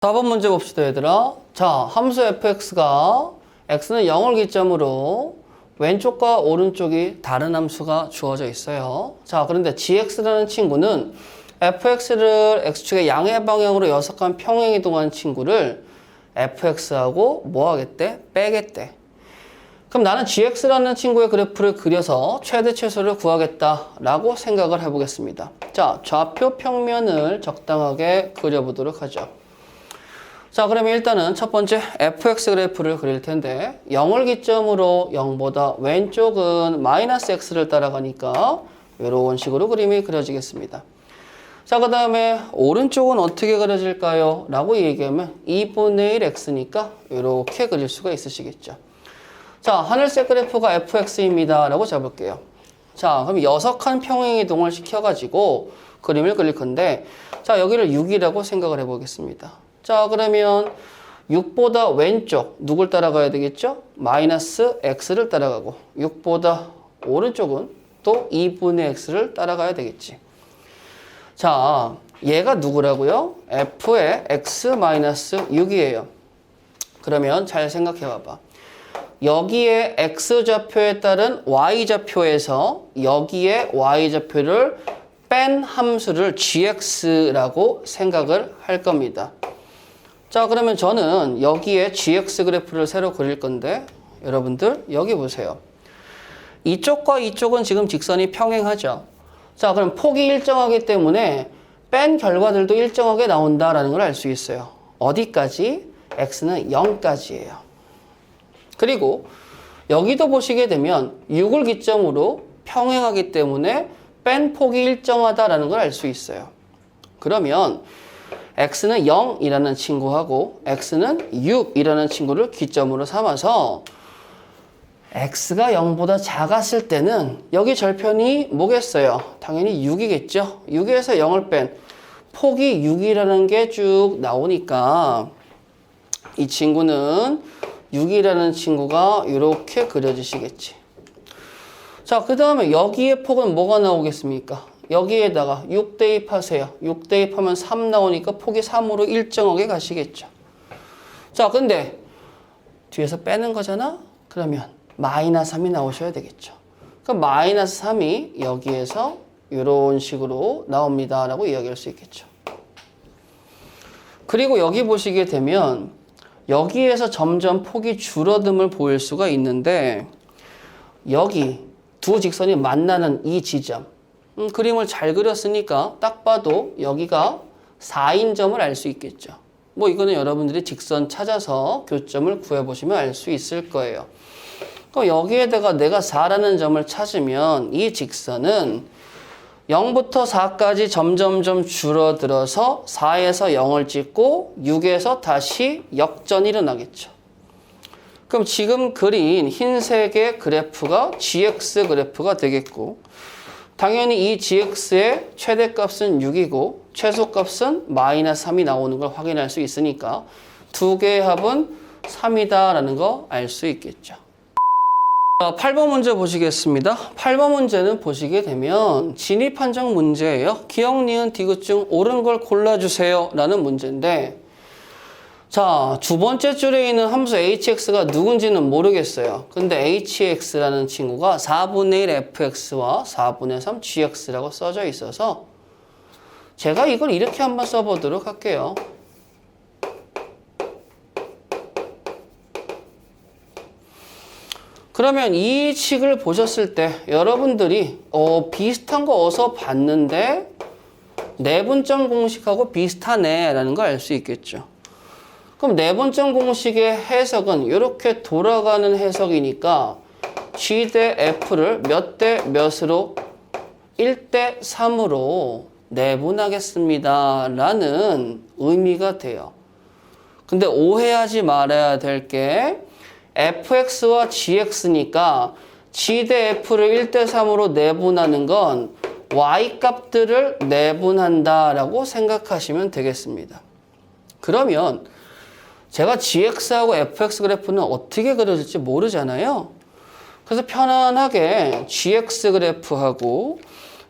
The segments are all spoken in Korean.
4번 문제 봅시다, 얘들아. 자, 함수 fx가 x는 0을 기점으로 왼쪽과 오른쪽이 다른 함수가 주어져 있어요. 자, 그런데 gx라는 친구는 fx를 x축의 양의 방향으로 여석한 평행이동하는 친구를 fx하고 뭐 하겠대? 빼겠대. 그럼 나는 gx라는 친구의 그래프를 그려서 최대 최소를 구하겠다라고 생각을 해보겠습니다. 자, 좌표 평면을 적당하게 그려보도록 하죠. 자, 그러면 일단은 첫 번째 fx 그래프를 그릴 텐데 0을 기점으로 0보다 왼쪽은 마이너스 x를 따라가니까 이런 식으로 그림이 그려지겠습니다. 자, 그 다음에 오른쪽은 어떻게 그려질까요? 라고 얘기하면 2분의 1 x니까 이렇게 그릴 수가 있으시겠죠. 자, 하늘색 그래프가 fx입니다 라고 잡을게요. 자, 그럼 여석한 평행이동을 시켜가지고 그림을 그릴 건데, 자, 여기를 6이라고 생각을 해보겠습니다. 자, 그러면 6보다 왼쪽 누굴 따라가야 되겠죠? 마이너스 x를 따라가고 6보다 오른쪽은 또 2분의 x를 따라가야 되겠지. 자, 얘가 누구라고요? f의 x-6이에요. 그러면 잘 생각해 봐봐. 여기에 x좌표에 따른 y좌표에서 여기에 y좌표를 뺀 함수를 gx라고 생각을 할 겁니다. 자, 그러면 저는 여기에 gx 그래프를 새로 그릴 건데 여러분들 여기 보세요. 이쪽과 이쪽은 지금 직선이 평행하죠. 자, 그럼 폭이 일정하기 때문에 뺀 결과들도 일정하게 나온다라는 걸 알 수 있어요. 어디까지? x는 0까지예요. 그리고 여기도 보시게 되면 6을 기점으로 평행하기 때문에 뺀 폭이 일정하다라는 걸 알 수 있어요. 그러면 x는 0이라는 친구하고 x는 6이라는 친구를 기점으로 삼아서 x가 0보다 작았을 때는 여기 절편이 뭐겠어요? 당연히 6이겠죠? 6에서 0을 뺀 폭이 6이라는 게 쭉 나오니까 이 친구는 6이라는 친구가 이렇게 그려지시겠지. 자, 그 다음에 여기에 폭은 뭐가 나오겠습니까? 여기에다가 6 대입하세요. 6 대입하면 3 나오니까 폭이 3으로 일정하게 가시겠죠. 자, 근데 뒤에서 빼는 거잖아? 그러면 마이너스 3이 나오셔야 되겠죠. 그럼 마이너스 3이 여기에서 이런 식으로 나옵니다 라고 이야기할 수 있겠죠. 그리고 여기 보시게 되면 여기에서 점점 폭이 줄어듦을 보일 수가 있는데 여기 두 직선이 만나는 이 지점, 그림을 잘 그렸으니까 딱 봐도 여기가 4인 점을 알 수 있겠죠. 뭐 이거는 여러분들이 직선 찾아서 교점을 구해보시면 알 수 있을 거예요. 그럼 여기에다가 내가 4라는 점을 찾으면 이 직선은 0부터 4까지 점점점 줄어들어서 4에서 0을 찍고 6에서 다시 역전이 일어나겠죠. 그럼 지금 그린 흰색의 그래프가 gx 그래프가 되겠고 당연히 이 gx의 최대값은 6이고 최소값은 마이너스 3이 나오는 걸 확인할 수 있으니까 두 개의 합은 3이다라는 거 알 수 있겠죠. 자, 8번 문제 보시겠습니다. 8번 문제는 보시게 되면 진입 판정 문제예요. 기억, 니은, 디귿 중 옳은 걸 골라주세요 라는 문제인데, 자, 두 번째 줄에 있는 함수 hx가 누군지는 모르겠어요. 근데 hx라는 친구가 4분의 1 fx와 4분의 3 gx라고 써져 있어서 제가 이걸 이렇게 한번 써보도록 할게요. 그러면 이 식을 보셨을 때 여러분들이 비슷한 거 어디서 봤는데 내분점 공식하고 비슷하네 라는 걸 알 수 있겠죠. 그럼 내분점 공식의 해석은 이렇게 돌아가는 해석이니까 g 대 f를 몇 대 몇으로 1대 3으로 내분하겠습니다 라는 의미가 돼요. 근데 오해하지 말아야 될 게 fx와 gx니까 g 대 f를 1대 3으로 내분하는 건 y 값들을 내분한다라고 생각하시면 되겠습니다. 그러면 제가 gx하고 fx 그래프는 어떻게 그려질지 모르잖아요. 그래서 편안하게 gx 그래프하고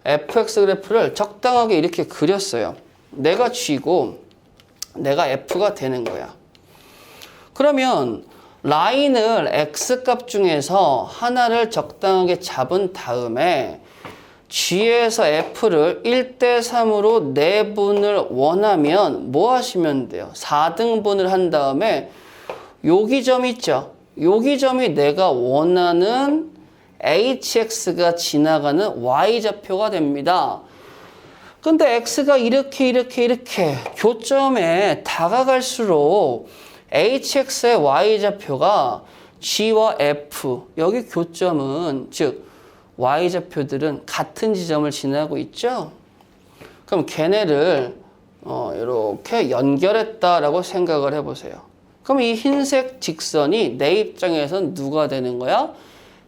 fx 그래프를 적당하게 이렇게 그렸어요. 내가 g고 내가 F가 되는 거야. 그러면 라인을 X값 중에서 하나를 적당하게 잡은 다음에 G에서 F를 1대3으로 내분을 원하면 뭐 하시면 돼요? 4등분을 한 다음에 여기 점 있죠? 여기 점이 내가 원하는 HX가 지나가는 Y좌표가 됩니다. 근데 X가 이렇게 교점에 다가갈수록 HX의 Y좌표가 G와 F, 여기 교점은 즉 Y좌표들은 같은 지점을 지나고 있죠? 그럼 걔네를 이렇게 연결했다라고 생각을 해보세요. 그럼 이 흰색 직선이 내 입장에선 누가 되는 거야?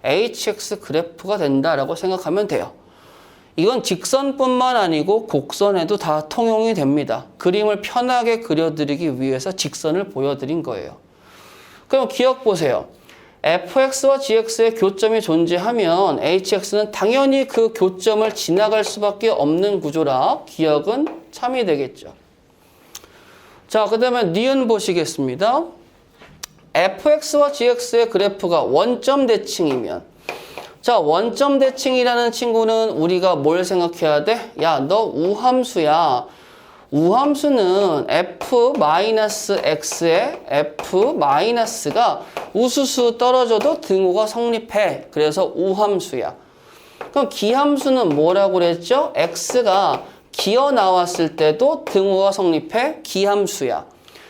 HX 그래프가 된다라고 생각하면 돼요. 이건 직선뿐만 아니고 곡선에도 다 통용이 됩니다. 그림을 편하게 그려드리기 위해서 직선을 보여드린 거예요. 그럼 기억 보세요. fx와 gx의 교점이 존재하면 hx는 당연히 그 교점을 지나갈 수밖에 없는 구조라 기억은 참이 되겠죠. 자, 그 다음에 니은 보시겠습니다. fx와 gx의 그래프가 원점 대칭이면, 자, 원점 대칭이라는 친구는 우리가 뭘 생각해야 돼? 야, 너 우함수야. 우함수는 f-x에 f-가 우수수 떨어져도 등호가 성립해. 그래서 우함수야. 그럼 기함수는 뭐라고 그랬죠? x가 기어 나왔을 때도 등호가 성립해. 기함수야.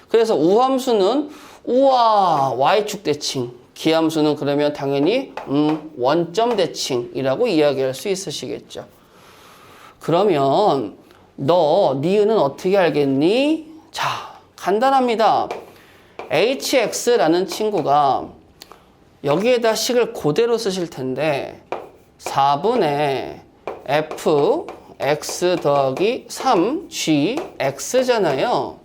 그래서 우함수는 우와 y축 대칭. 기함수는 그러면 당연히 원점 대칭이라고 이야기할 수 있으시겠죠. 그러면 너 니은은 어떻게 알겠니? 자, 간단합니다. hx라는 친구가 여기에다 식을 그대로 쓰실 텐데 4분의 f x 더하기 3g x잖아요.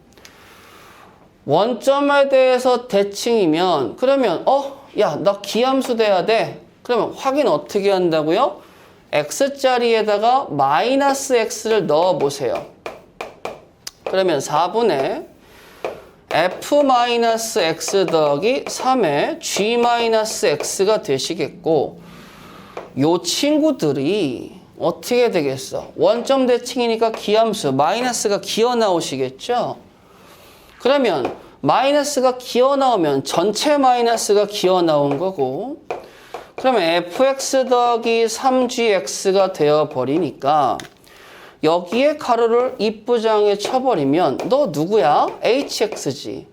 원점에 대해서 대칭이면 그러면 야, 나 기함수 돼야 돼. 그러면 확인 어떻게 한다고요? x자리에다가 마이너스 x를 넣어보세요. 그러면 4분의 f-x 더하기 3의 g-x가 되시겠고, 요 친구들이 어떻게 되겠어? 원점 대칭이니까 기함수 마이너스가 기어 나오시겠죠? 그러면 마이너스가 기어 나오면 전체 마이너스가 기어 나온 거고, 그러면 fx 더하기 3gx가 되어버리니까 여기에 가로를 입부장에 쳐버리면 너 누구야? hx지.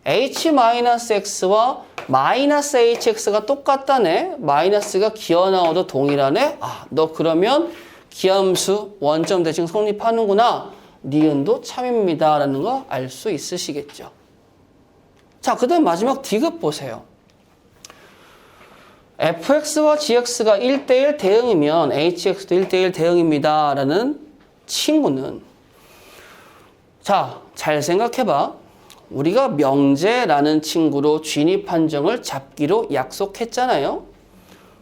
h-x와 마이너스 hx가 똑같다네? 마이너스가 기어 나와도 동일하네? 아, 너 그러면 기함수 원점 대칭 성립하는구나. 니은도 참입니다. 라는 거 알 수 있으시겠죠. 자, 그 다음 마지막 디귿 보세요. fx와 gx가 1대1 대응이면 hx도 1대1 대응입니다. 라는 친구는, 자, 잘 생각해봐. 우리가 명제라는 친구로 진입 판정을 잡기로 약속했잖아요.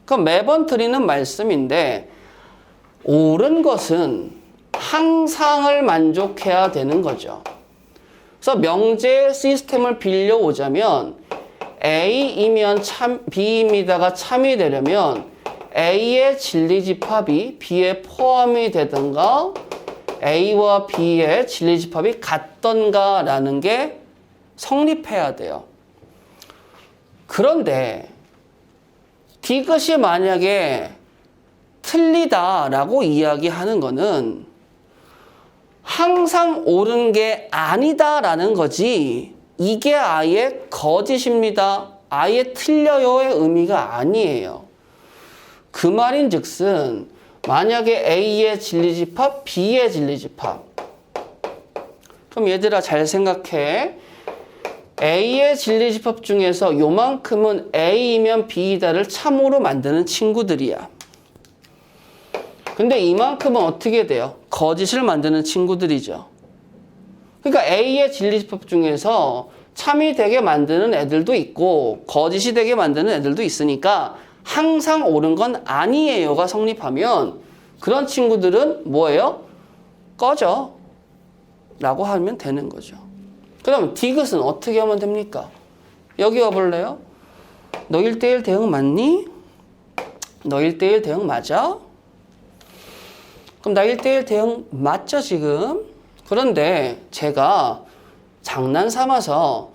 그럼 매번 드리는 말씀인데, 옳은 것은 항상을 만족해야 되는 거죠. 그래서 명제 시스템을 빌려오자면 A이면 B입니다가 참이 되려면 A의 진리집합이 B에 포함이 되든가 A와 B의 진리집합이 같던가 라는 게 성립해야 돼요. 그런데 디귿이 만약에 틀리다라고 이야기하는 거는 항상 옳은 게 아니다라는 거지, 이게 아예 거짓입니다, 아예 틀려요의 의미가 아니에요. 그 말인즉슨 만약에 A의 진리집합, B의 진리집합, 그럼 얘들아 잘 생각해. A의 진리집합 중에서 요만큼은 A이면 B이다를 참으로 만드는 친구들이야. 근데 이만큼은 어떻게 돼요? 거짓을 만드는 친구들이죠. 그러니까 A의 진리집합 중에서 참이 되게 만드는 애들도 있고 거짓이 되게 만드는 애들도 있으니까 항상 옳은 건 아니에요가 성립하면 그런 친구들은 뭐예요? 꺼져 라고 하면 되는 거죠. 그럼 디귿은 어떻게 하면 됩니까? 여기 와볼래요? 너 1대1 대응 맞니? 너 1대1 대응 맞아? 그럼 나 1대1 대응 맞죠 지금? 그런데 제가 장난 삼아서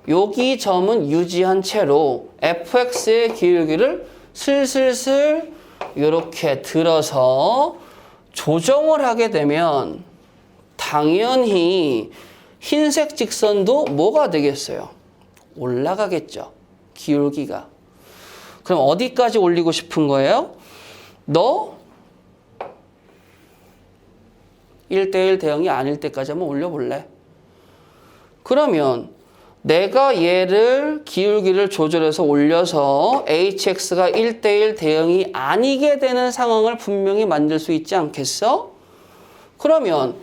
여기 점은 유지한 채로 fx의 기울기를 슬슬슬 이렇게 들어서 조정을 하게 되면 당연히 흰색 직선도 뭐가 되겠어요? 올라가겠죠. 기울기가. 그럼 어디까지 올리고 싶은 거예요? 너 1대1 대응이 아닐 때까지 한번 올려볼래? 그러면 내가 얘를 기울기를 조절해서 올려서 hx가 1대1 대응이 아니게 되는 상황을 분명히 만들 수 있지 않겠어? 그러면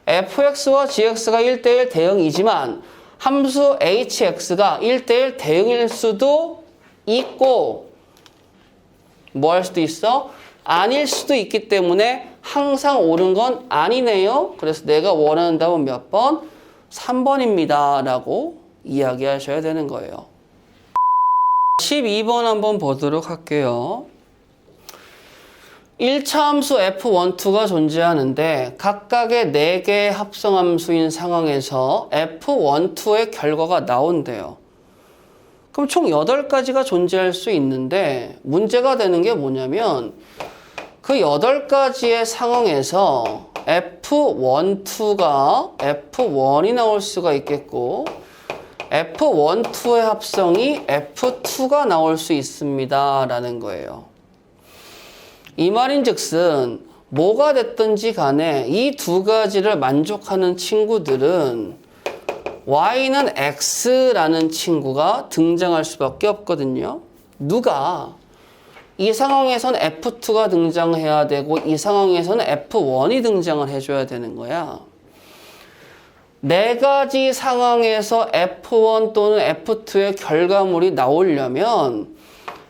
fx와 gx가 1대1 대응이지만 함수 hx가 1대1 대응일 수도 있고 뭐 할 수도 있어? 아닐 수도 있기 때문에 항상 옳은 건 아니네요. 그래서 내가 원하는 답은 몇 번? 3번입니다. 라고 이야기하셔야 되는 거예요. 12번 한번 보도록 할게요. 1차 함수 f12가 존재하는데 각각의 4개의 합성함수인 상황에서 f12의 결과가 나온대요. 그럼 총 8가지가 존재할 수 있는데 문제가 되는 게 뭐냐면 그 8가지의 상황에서 f12가 f1이 나올 수가 있겠고 f12의 합성이 f2가 나올 수 있습니다. 라는 거예요. 이 말인즉슨 뭐가 됐든지 간에 이 2가지를 만족하는 친구들은 y는 x라는 친구가 등장할 수밖에 없거든요. 누가? 이 상황에선 f2가 등장해야 되고 이 상황에서는 f1이 등장을 해줘야 되는 거야. 4가지 상황에서 f1 또는 f2의 결과물이 나오려면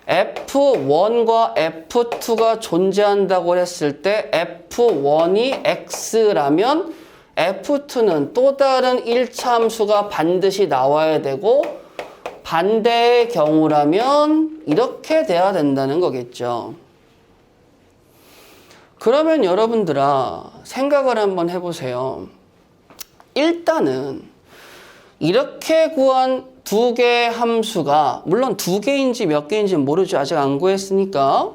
f1과 f2가 존재한다고 했을 때 f1이 x라면 f2는 또 다른 1차 함수가 반드시 나와야 되고 반대의 경우라면 이렇게 돼야 된다는 거겠죠. 그러면 여러분들아 생각을 한번 해보세요. 일단은 이렇게 구한 2개의 함수가 물론 2개인지 몇 개인지는 모르죠. 아직 안 구했으니까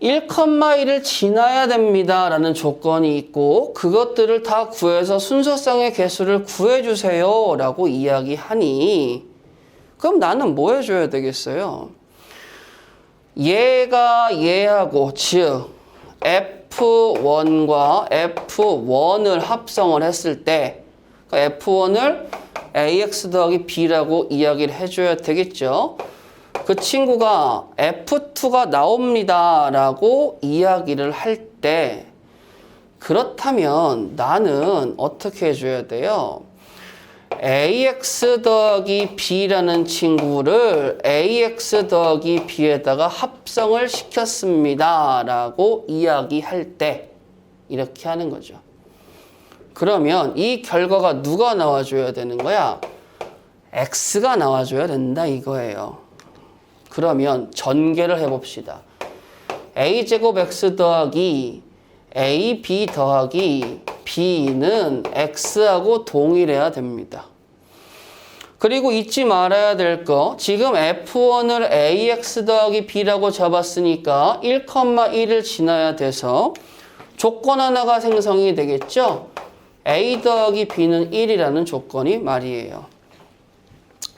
1,1을 지나야 됩니다 라는 조건이 있고 그것들을 다 구해서 순서상의 개수를 구해주세요 라고 이야기하니 그럼 나는 뭐 해줘야 되겠어요? 얘가 얘하고 즉 F1과 F1을 합성을 했을 때 F1을 AX 더하기 B라고 이야기를 해줘야 되겠죠. 그 친구가 F2가 나옵니다 라고 이야기를 할 때 그렇다면 나는 어떻게 해줘야 돼요? AX 더하기 B라는 친구를 AX 더하기 B에다가 합성을 시켰습니다 라고 이야기할 때 이렇게 하는 거죠. 그러면 이 결과가 누가 나와줘야 되는 거야? X가 나와줘야 된다 이거예요. 그러면 전개를 해봅시다. A제곱 X 더하기 AB 더하기 B는 X하고 동일해야 됩니다. 그리고 잊지 말아야 될 거 지금 F1을 AX 더하기 B라고 잡았으니까 1,1을 지나야 돼서 조건 하나가 생성이 되겠죠? A 더하기 B는 1이라는 조건이 말이에요.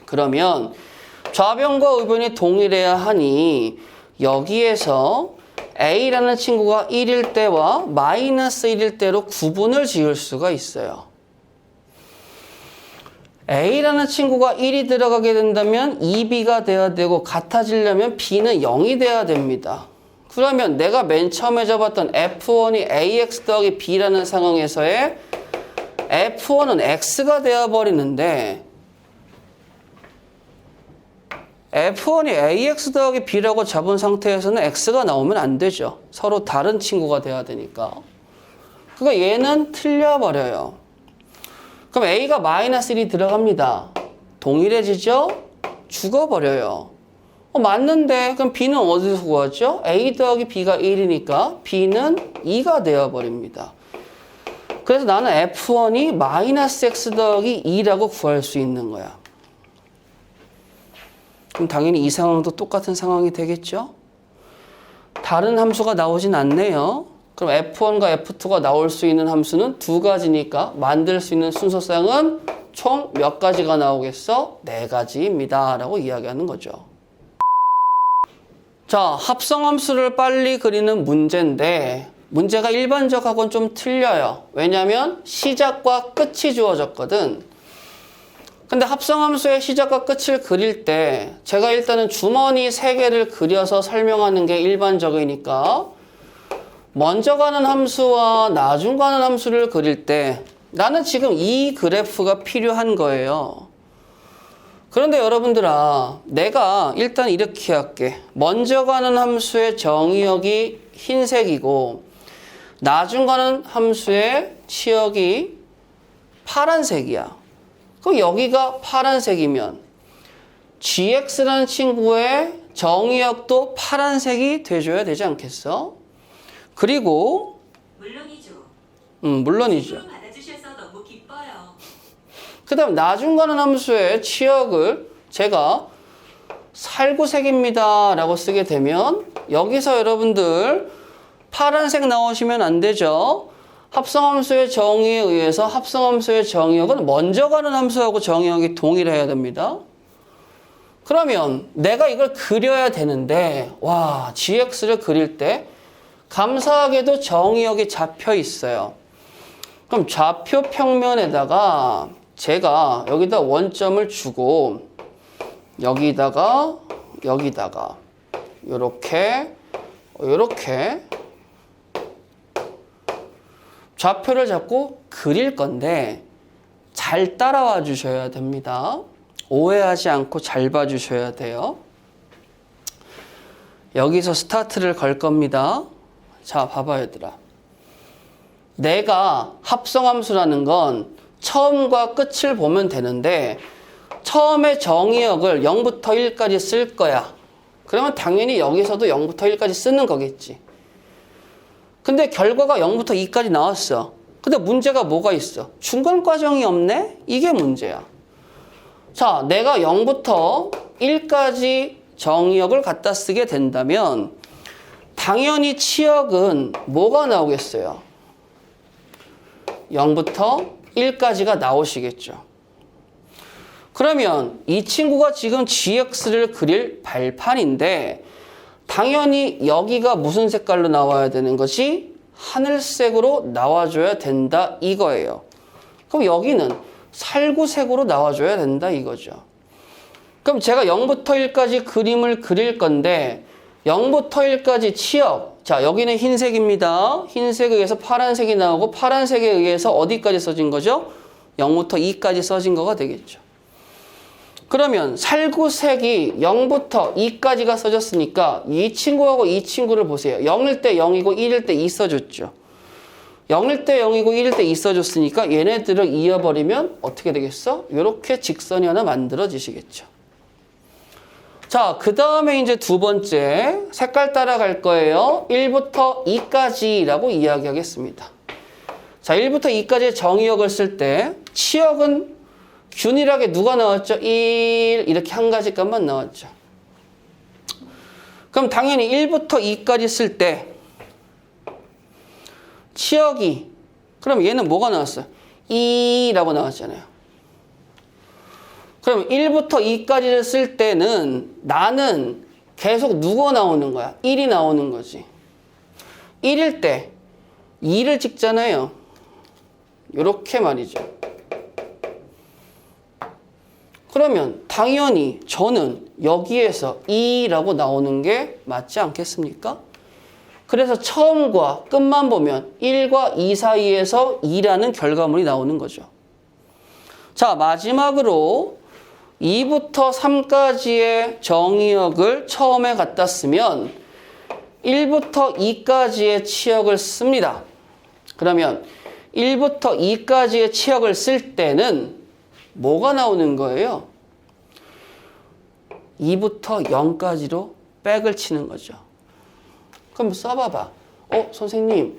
그러면 좌변과 우변이 동일해야 하니 여기에서 A라는 친구가 1일 때와 마이너스 1일 때로 구분을 지을 수가 있어요. A라는 친구가 1이 들어가게 된다면 2B가 돼야 되고 같아지려면 B는 0이 돼야 됩니다. 그러면 내가 맨 처음에 잡았던 F1이 AX 더하기 B라는 상황에서의 F1은 X가 되어버리는데 F1이 AX 더하기 B라고 잡은 상태에서는 X가 나오면 안 되죠. 서로 다른 친구가 돼야 되니까. 그러니까 얘는 틀려버려요. 그럼 A가 마이너스 1이 들어갑니다. 동일해지죠? 죽어버려요. 맞는데 그럼 B는 어디서 구하죠? A 더하기 B가 1이니까 B는 2가 되어버립니다. 그래서 나는 F1이 마이너스 X 더하기 2라고 구할 수 있는 거야. 그럼 당연히 이 상황도 똑같은 상황이 되겠죠? 다른 함수가 나오진 않네요. 그럼 F1과 F2가 나올 수 있는 함수는 두 가지니까 만들 수 있는 순서상은 총 몇 가지가 나오겠어? 4가지입니다. 라고 이야기하는 거죠. 자, 합성함수를 빨리 그리는 문제인데 문제가 일반적하고는 좀 틀려요. 왜냐하면 시작과 끝이 주어졌거든. 근데 합성함수의 시작과 끝을 그릴 때 제가 일단은 주머니 3개를 그려서 설명하는 게 일반적이니까 먼저 가는 함수와 나중 가는 함수를 그릴 때 나는 지금 이 그래프가 필요한 거예요. 그런데 여러분들아, 내가 일단 이렇게 할게. 먼저 가는 함수의 정의역이 흰색이고 나중 가는 함수의 치역이 파란색이야. 그럼 여기가 파란색이면 gx라는 친구의 정의역도 파란색이 돼줘야 되지 않겠어? 그리고 물론이죠. 물론이죠. 받아주셔서 너무 기뻐요. 그 다음 나중 가는 함수의 치역을 제가 살구색입니다 라고 쓰게 되면 여기서 여러분들 파란색 나오시면 안 되죠. 합성함수의 정의에 의해서 합성함수의 정의역은 먼저 가는 함수하고 정의역이 동일해야 됩니다. 그러면 내가 이걸 그려야 되는데 와, gx를 그릴 때 감사하게도 정의역이 잡혀 있어요. 그럼 좌표 평면에다가 제가 여기다 원점을 주고 여기다가 요렇게 좌표를 잡고 그릴 건데 잘 따라와 주셔야 됩니다. 오해하지 않고 잘 봐주셔야 돼요. 여기서 스타트를 걸 겁니다. 자, 봐봐 얘들아. 내가 합성함수라는 건 처음과 끝을 보면 되는데 처음에 정의역을 0부터 1까지 쓸 거야. 그러면 당연히 여기서도 0부터 1까지 쓰는 거겠지. 근데 결과가 0부터 2까지 나왔어. 근데 문제가 뭐가 있어? 중간 과정이 없네? 이게 문제야. 자, 내가 0부터 1까지 정의역을 갖다 쓰게 된다면 당연히 치역은 뭐가 나오겠어요? 0부터 1까지가 나오시겠죠. 그러면 이 친구가 지금 gx를 그릴 발판인데 당연히 여기가 무슨 색깔로 나와야 되는 것이 하늘색으로 나와줘야 된다 이거예요. 그럼 여기는 살구색으로 나와줘야 된다 이거죠. 그럼 제가 0부터 1까지 그림을 그릴 건데 0부터 1까지 치역, 자 여기는 흰색입니다. 흰색에 의해서 파란색이 나오고 파란색에 의해서 어디까지 써진 거죠? 0부터 2까지 써진 거가 되겠죠. 그러면 살구색이 0부터 2까지가 써졌으니까 이 친구하고 이 친구를 보세요. 0일 때 0이고 1일 때 2 써줬죠. 0일 때 0이고 1일 때 2 써줬으니까 얘네들을 이어버리면 어떻게 되겠어? 이렇게 직선이 하나 만들어지시겠죠. 자, 그 다음에 이제 두 번째 색깔 따라갈 거예요. 1부터 2까지라고 이야기하겠습니다. 자, 1부터 2까지의 정의역을 쓸 때 치역은 균일하게 누가 나왔죠? 1 이렇게 한 가지 값만 나왔죠. 그럼 당연히 1부터 2까지 쓸 때 치역이 그럼 얘는 뭐가 나왔어요? 2라고 나왔잖아요. 그럼 1부터 2까지를 쓸 때는 나는 계속 누가 나오는 거야? 1이 나오는 거지. 1일 때 2를 찍잖아요. 이렇게 말이죠. 그러면 당연히 저는 여기에서 2라고 나오는 게 맞지 않겠습니까? 그래서 처음과 끝만 보면 1과 2 사이에서 2라는 결과물이 나오는 거죠. 자, 마지막으로 2부터 3까지의 정의역을 처음에 갖다 쓰면 1부터 2까지의 치역을 씁니다. 그러면 1부터 2까지의 치역을 쓸 때는 뭐가 나오는 거예요? 2부터 0까지로 백을 치는 거죠. 그럼 써봐봐. 선생님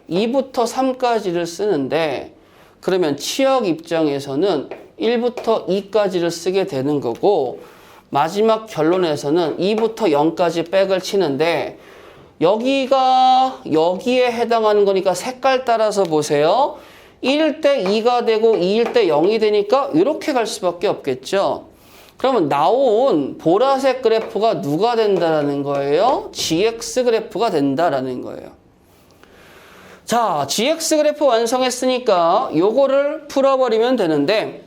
2부터 3까지를 쓰는데 그러면 치역 입장에서는 1부터 2까지를 쓰게 되는 거고 마지막 결론에서는 2부터 0까지 백을 치는데 여기가 여기에 해당하는 거니까 색깔 따라서 보세요. 1일 때 2가 되고 2일 때 0이 되니까 이렇게 갈 수밖에 없겠죠. 그러면 나온 보라색 그래프가 누가 된다라는 거예요? GX 그래프가 된다라는 거예요. 자, GX 그래프 완성했으니까 요거를 풀어버리면 되는데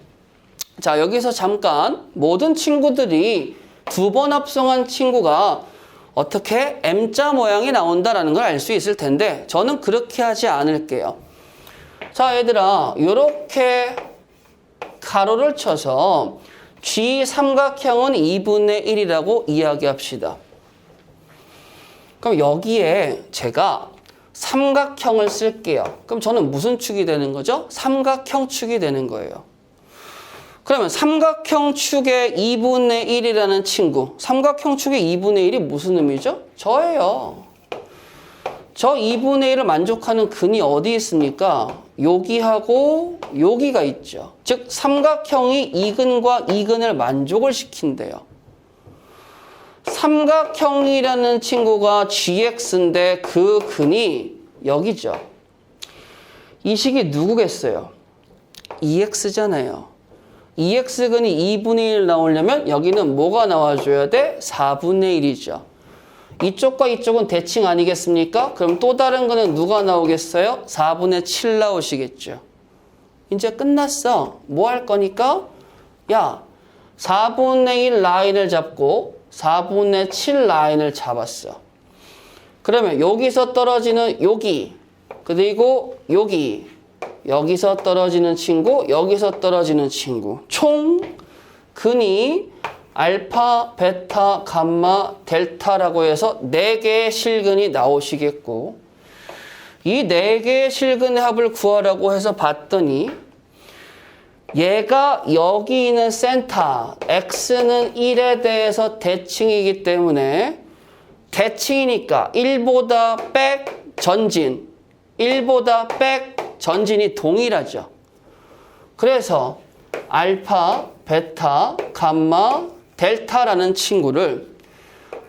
자, 여기서 잠깐 모든 친구들이 두 번 합성한 친구가 어떻게 M자 모양이 나온다라는 걸 알 수 있을 텐데 저는 그렇게 하지 않을게요. 자, 얘들아, 요렇게 가로를 쳐서 G 삼각형은 2분의 1이라고 이야기합시다. 그럼 여기에 제가 삼각형을 쓸게요. 그럼 저는 무슨 축이 되는 거죠? 삼각형 축이 되는 거예요. 그러면 삼각형 축의 2분의 1이라는 친구, 삼각형 축의 2분의 1이 무슨 의미죠? 저예요. 저 2분의 1을 만족하는 근이 어디 있습니까? 여기하고 여기가 있죠. 즉 삼각형이 이 근과 이 근을 만족을 시킨대요. 삼각형이라는 친구가 GX인데 그 근이 여기죠. 이 식이 누구겠어요? EX잖아요. EX근이 2분의 1 나오려면 여기는 뭐가 나와줘야 돼? 4분의 1이죠. 이쪽과 이쪽은 대칭 아니겠습니까? 그럼 또 다른 거는 누가 나오겠어요? 4분의 7 나오시겠죠. 이제 끝났어. 뭐 할 거니까? 야, 4분의 1 라인을 잡고 4분의 7 라인을 잡았어. 그러면 여기서 떨어지는 여기, 그리고 여기, 여기서 떨어지는 친구, 여기서 떨어지는 친구. 총 근이 알파, 베타, 감마, 델타라고 해서 4개의 실근이 나오시겠고 이 4개의 실근의 합을 구하라고 해서 봤더니 얘가 여기 있는 센터, x는 1에 대해서 대칭이기 때문에 대칭이니까 1보다 백 전진, 1보다 백 전진이 동일하죠. 그래서 알파, 베타, 감마, 델타라는 친구를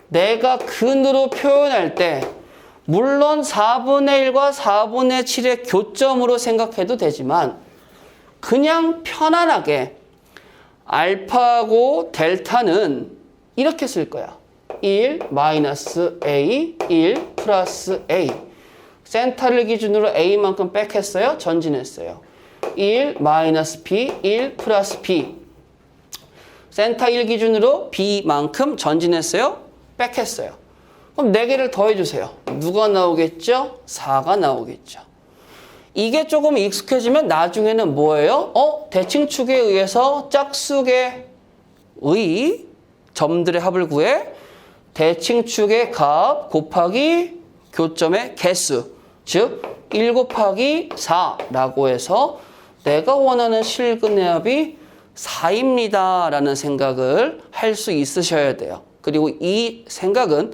내가 근으로 표현할 때 물론 4분의 1과 4분의 7의 교점으로 생각해도 되지만 그냥 편안하게 알파하고 델타는 이렇게 쓸 거야. 1 마이너스 A, 1 플러스 A. 센터를 기준으로 A만큼 백했어요? 전진했어요. 1 마이너스 B, 1 플러스 B. 센터 1 기준으로 B만큼 전진했어요? 백했어요. 그럼 4개를 더해주세요. 누가 나오겠죠? 4가 나오겠죠. 이게 조금 익숙해지면 나중에는 뭐예요? 대칭축에 의해서 짝수의 점들의 합을 구해 대칭축의 값 곱하기 교점의 개수, 즉 1 곱하기 4라고 해서 내가 원하는 실근의 합이 4입니다 라는 생각을 할 수 있으셔야 돼요. 그리고 이 생각은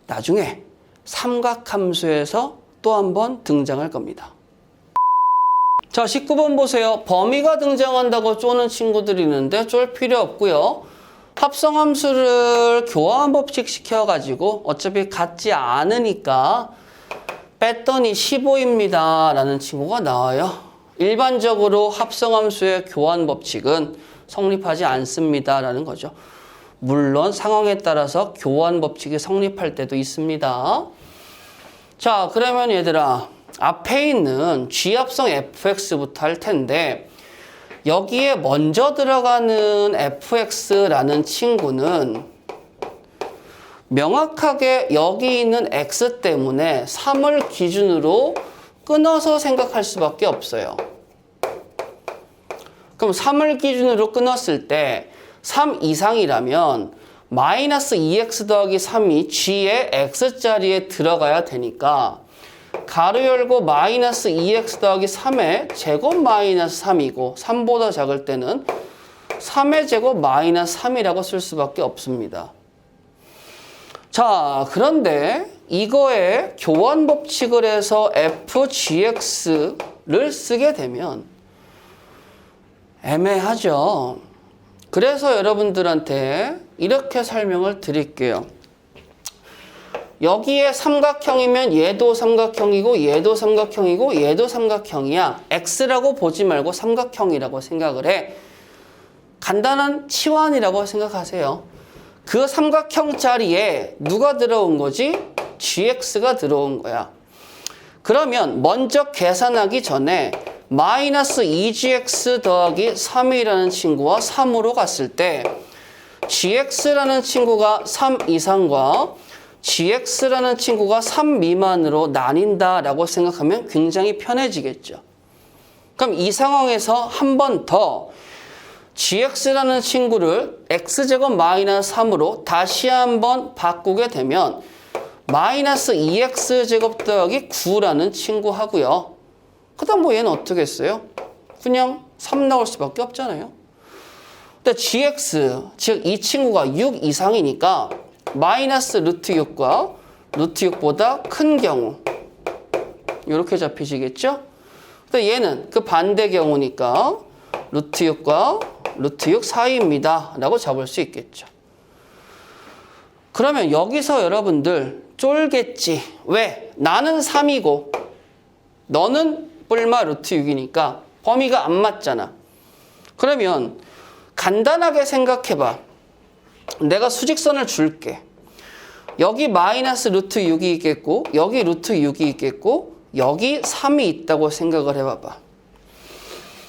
나중에 삼각함수에서 또 한 번 등장할 겁니다. 자, 19번 보세요. 범위가 등장한다고 쪼는 친구들이 있는데 쫄 필요 없고요. 합성함수를 교환 법칙 시켜가지고 어차피 같지 않으니까 뺐더니 15입니다 라는 친구가 나와요. 일반적으로 합성함수의 교환 법칙은 성립하지 않습니다 라는 거죠. 물론 상황에 따라서 교환 법칙이 성립할 때도 있습니다. 자, 그러면 얘들아 앞에 있는 G합성 fx부터 할 텐데 여기에 먼저 들어가는 fx라는 친구는 명확하게 여기 있는 x 때문에 3을 기준으로 끊어서 생각할 수밖에 없어요. 그럼 3을 기준으로 끊었을 때 3 이상이라면 마이너스 2x 더하기 3이 g의 x자리에 들어가야 되니까 가로 열고 마이너스 2x 더하기 3의 제곱 마이너스 3이고 3보다 작을 때는 3의 제곱 마이너스 3이라고 쓸 수밖에 없습니다. 자, 그런데 이거에 교환 법칙을 해서 fgx를 쓰게 되면 애매하죠. 그래서 여러분들한테 이렇게 설명을 드릴게요. 여기에 삼각형이면 얘도 삼각형이고 얘도 삼각형이고 얘도 삼각형이야. x라고 보지 말고 삼각형이라고 생각을 해. 간단한 치환이라고 생각하세요. 그 삼각형 자리에 누가 들어온 거지? gx가 들어온 거야. 그러면 먼저 계산하기 전에 마이너스 2gx 더하기 3이라는 친구와 3으로 갔을 때 gx라는 친구가 3 이상과 gx라는 친구가 3 미만으로 나뉜다라고 생각하면 굉장히 편해지겠죠. 그럼 이 상황에서 한 번 더 gx라는 친구를 x제곱 마이너스 3으로 다시 한번 바꾸게 되면 마이너스 2x제곱 더하기 9라는 친구 하고요. 그 다음 뭐 얘는 어떻게 했어요? 그냥 3 나올 수밖에 없잖아요. 근데 gx, 즉 이 친구가 6 이상이니까 마이너스 루트 6과 루트 6보다 큰 경우 이렇게 잡히시겠죠? 근데 얘는 그 반대 경우니까 루트 6과 루트 6 사이입니다 라고 잡을 수 있겠죠. 그러면 여기서 여러분들 쫄겠지. 왜? 나는 3이고 너는 뿔마 루트 6이니까 범위가 안 맞잖아. 그러면 간단하게 생각해봐. 내가 수직선을 줄게. 여기 마이너스 루트 6이 있겠고 여기 루트 6이 있겠고 여기 3이 있다고 생각을 해봐봐.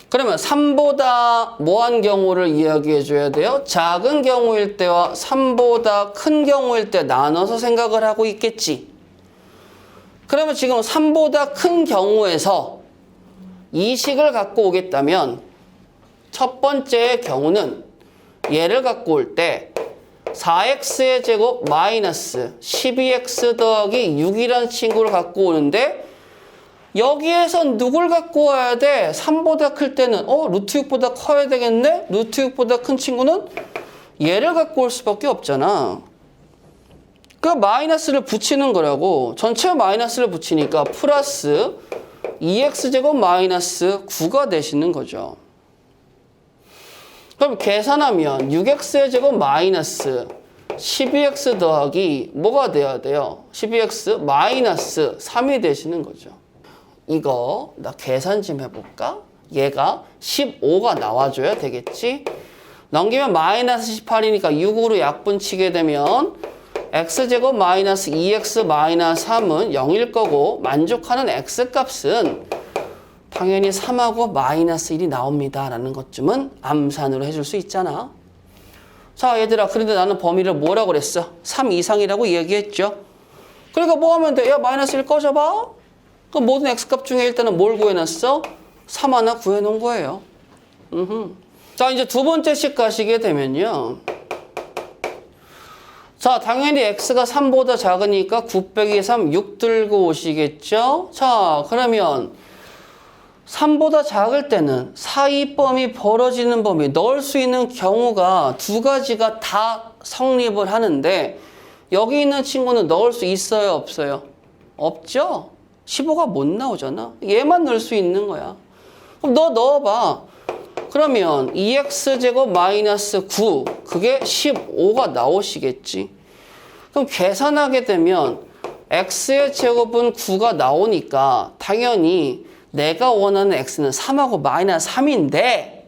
그러면 3보다 뭐한 경우를 이야기해 줘야 돼요? 작은 경우일 때와 3보다 큰 경우일 때 나눠서 생각을 하고 있겠지. 그러면 지금 3보다 큰 경우에서 이 식을 갖고 오겠다면 첫 번째 경우는 얘를 갖고 올 때 4x의 제곱 마이너스 12x 더하기 6이라는 친구를 갖고 오는데 여기에서 누굴 갖고 와야 돼? 3보다 클 때는 루트 6보다 커야 되겠네? 루트 6보다 큰 친구는 얘를 갖고 올 수밖에 없잖아. 그 마이너스를 붙이는 거라고. 전체 마이너스를 붙이니까 플러스 2x제곱 마이너스 9가 되시는 거죠. 그럼 계산하면 6x의 제곱 마이너스 12x 더하기 뭐가 돼야 돼요? 12x 마이너스 3이 되시는 거죠. 이거 나 계산 좀 해볼까? 얘가 15가 나와줘야 되겠지? 넘기면 마이너스 18이니까 6으로 약분치게 되면 x제곱 마이너스 2x 마이너스 3은 0일 거고 만족하는 x값은 당연히 3하고 마이너스 1이 나옵니다 라는 것쯤은 암산으로 해줄 수 있잖아. 자 얘들아, 그런데 나는 범위를 뭐라고 그랬어? 3 이상이라고 얘기했죠. 그러니까 뭐 하면 돼? 야 마이너스 1 꺼져봐. 그럼 모든 x값 중에 일단은 뭘 구해놨어? 3 하나 구해놓은 거예요. 자 이제 두 번째 식 가시게 되면요. 자 당연히 x가 3보다 작으니까 9 빼기 3, 6 들고 오시겠죠? 자 그러면 3보다 작을 때는 사이범위 벌어지는 범위 넣을 수 있는 경우가 두 가지가 다 성립을 하는데 여기 있는 친구는 넣을 수 있어요? 없어요? 없죠? 15가 못 나오잖아. 얘만 넣을 수 있는 거야. 그럼 너 넣어봐. 그러면 2x제곱 마이너스 9 그게 15가 나오시겠지. 그럼 계산하게 되면 x의 제곱은 9가 나오니까 당연히 내가 원하는 x는 3하고 마이너스 3인데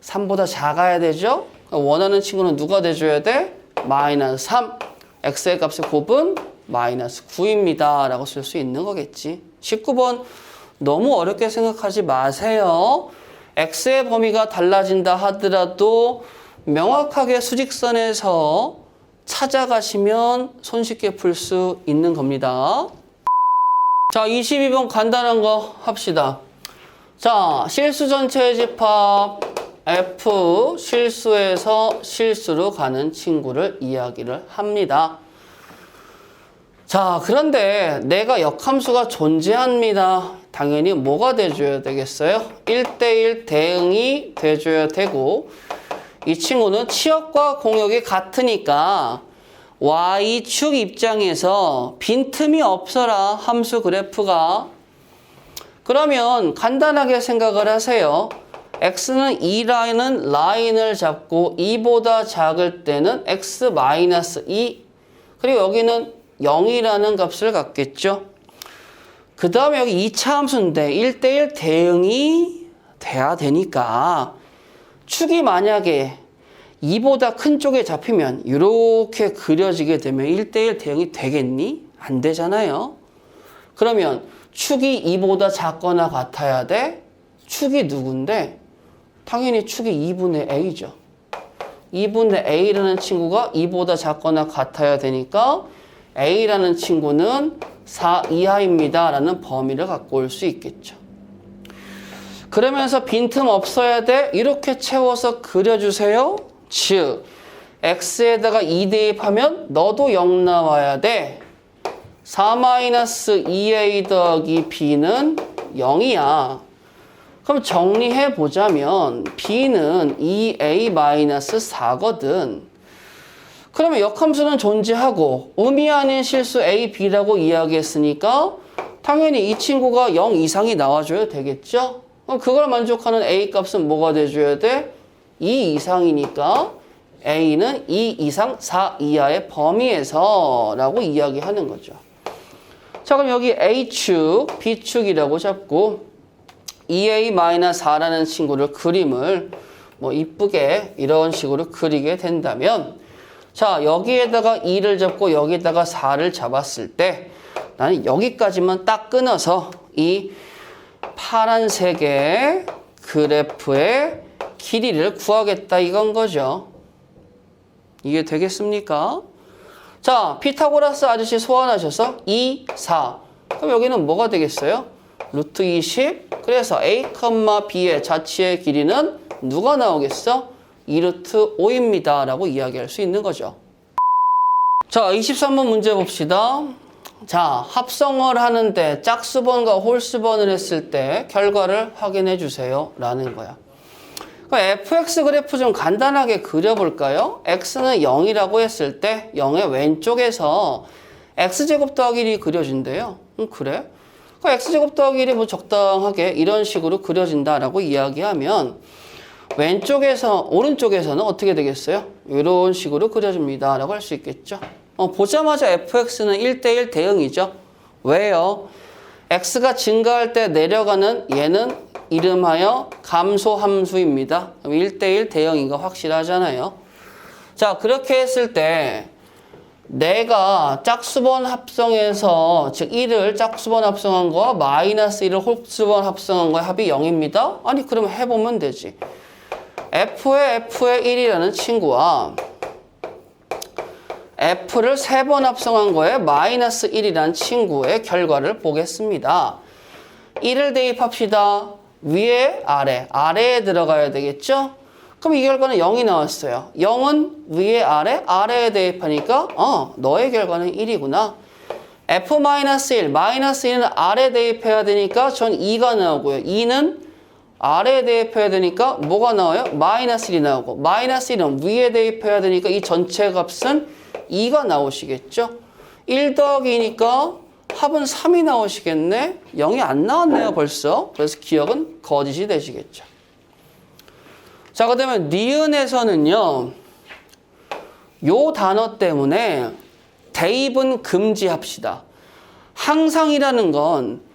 3보다 작아야 되죠? 원하는 친구는 누가 돼줘야 돼? 마이너스 3. x의 값을 곱은 마이너스 9입니다 라고 쓸 수 있는 거겠지. 19번 너무 어렵게 생각하지 마세요. x의 범위가 달라진다 하더라도 명확하게 수직선에서 찾아가시면 손쉽게 풀 수 있는 겁니다. 자, 22번 간단한 거 합시다. 자, 실수 전체의 집합 F 실수에서 실수로 가는 친구를 이야기를 합니다. 자, 그런데 내가 역함수가 존재합니다. 당연히 뭐가 돼줘야 되겠어요? 1대1 대응이 돼줘야 되고, 이 친구는 치역과 공역이 같으니까 Y축 입장에서 빈틈이 없어라, 함수 그래프가. 그러면 간단하게 생각을 하세요. X는 이 라인을 잡고 2보다 작을 때는 X-2, 그리고 여기는 0이라는 값을 갖겠죠. 그 다음에 여기 2차 함수인데 1대1 대응이 돼야 되니까 축이 만약에 2보다 큰 쪽에 잡히면 이렇게 그려지게 되면 1대1 대응이 되겠니? 안 되잖아요. 그러면 축이 2보다 작거나 같아야 돼? 축이 누군데? 당연히 축이 2분의 a죠. 2분의 a라는 친구가 2보다 작거나 같아야 되니까 a라는 친구는 4 이하입니다 라는 범위를 갖고 올 수 있겠죠. 그러면서 빈틈 없어야 돼? 이렇게 채워서 그려주세요. 즉 x에다가 2 대입하면 너도 0 나와야 돼. 4-2a 더하기 b는 0이야. 그럼 정리해보자면 b는 2a-4거든. 그러면 역함수는 존재하고 의미 아닌 실수 a, b라고 이야기했으니까 당연히 이 친구가 0 이상이 나와줘야 되겠죠? 그럼 그걸 만족하는 a 값은 뭐가 돼줘야 돼? 2 이상이니까 a는 2 이상 4 이하의 범위에서 라고 이야기하는 거죠. 자, 그럼 여기 a축, b축이라고 잡고 2a-4라는 친구를 그림을 뭐 이쁘게 이런 식으로 그리게 된다면, 자, 여기에다가 2를 잡고 여기에다가 4를 잡았을 때 나는 여기까지만 딱 끊어서 이 파란색의 그래프의 길이를 구하겠다 이건 거죠. 이게 되겠습니까? 자, 피타고라스 아저씨 소환하셔서 2, 4. 그럼 여기는 뭐가 되겠어요? 루트 20. 그래서 a, b의 자치의 길이는 누가 나오겠어? 2루트 5입니다. 라고 이야기할 수 있는 거죠. 자, 23번 문제 봅시다. 자, 합성을 하는데 짝수번과 홀수번을 했을 때 결과를 확인해 주세요. 라는 거야. 그럼 fx 그래프 좀 간단하게 그려볼까요? x는 0이라고 했을 때 0의 왼쪽에서 x제곱 더하기 1이 그려진대요. 그래? 그럼 x제곱 더하기 1이 뭐 적당하게 이런 식으로 그려진다라고 이야기하면 왼쪽에서 오른쪽에서는 어떻게 되겠어요? 이런 식으로 그려집니다 라고 할 수 있겠죠. 보자마자 fx는 1대1 대응이죠. 왜요? x가 증가할 때 내려가는 얘는 이름하여 감소함수입니다. 그럼 1대1 대응인 거 확실하잖아요. 자, 그렇게 했을 때 내가 짝수번 합성해서, 즉 1을 짝수번 합성한 거와 마이너스 1을 홀수번 합성한 거의 합이 0입니다. 아니, 그러면 해보면 되지. f의 1이라는 친구와 f를 3번 합성한 거에 마이너스 1이라는 친구의 결과를 보겠습니다. 1을 대입합시다. 위에, 아래에 들어가야 되겠죠? 그럼 이 결과는 0이 나왔어요. 0은 위에, 아래에 대입하니까 너의 결과는 1이구나. f-1, 마이너스 1은 아래 대입해야 되니까 전 2가 나오고요. 2는 아래에 대입해야 되니까 뭐가 나와요? 마이너스 1이 나오고, 마이너스 1은 위에 대입해야 되니까 이 전체 값은 2가 나오시겠죠? 1 더하기 2니까 합은 3이 나오시겠네? 0이 안 나왔네요, 벌써. 그래서 기억은 거짓이 되시겠죠. 자, 그 다음에 니은에서는요, 요 단어 때문에 대입은 금지합시다. 항상이라는 건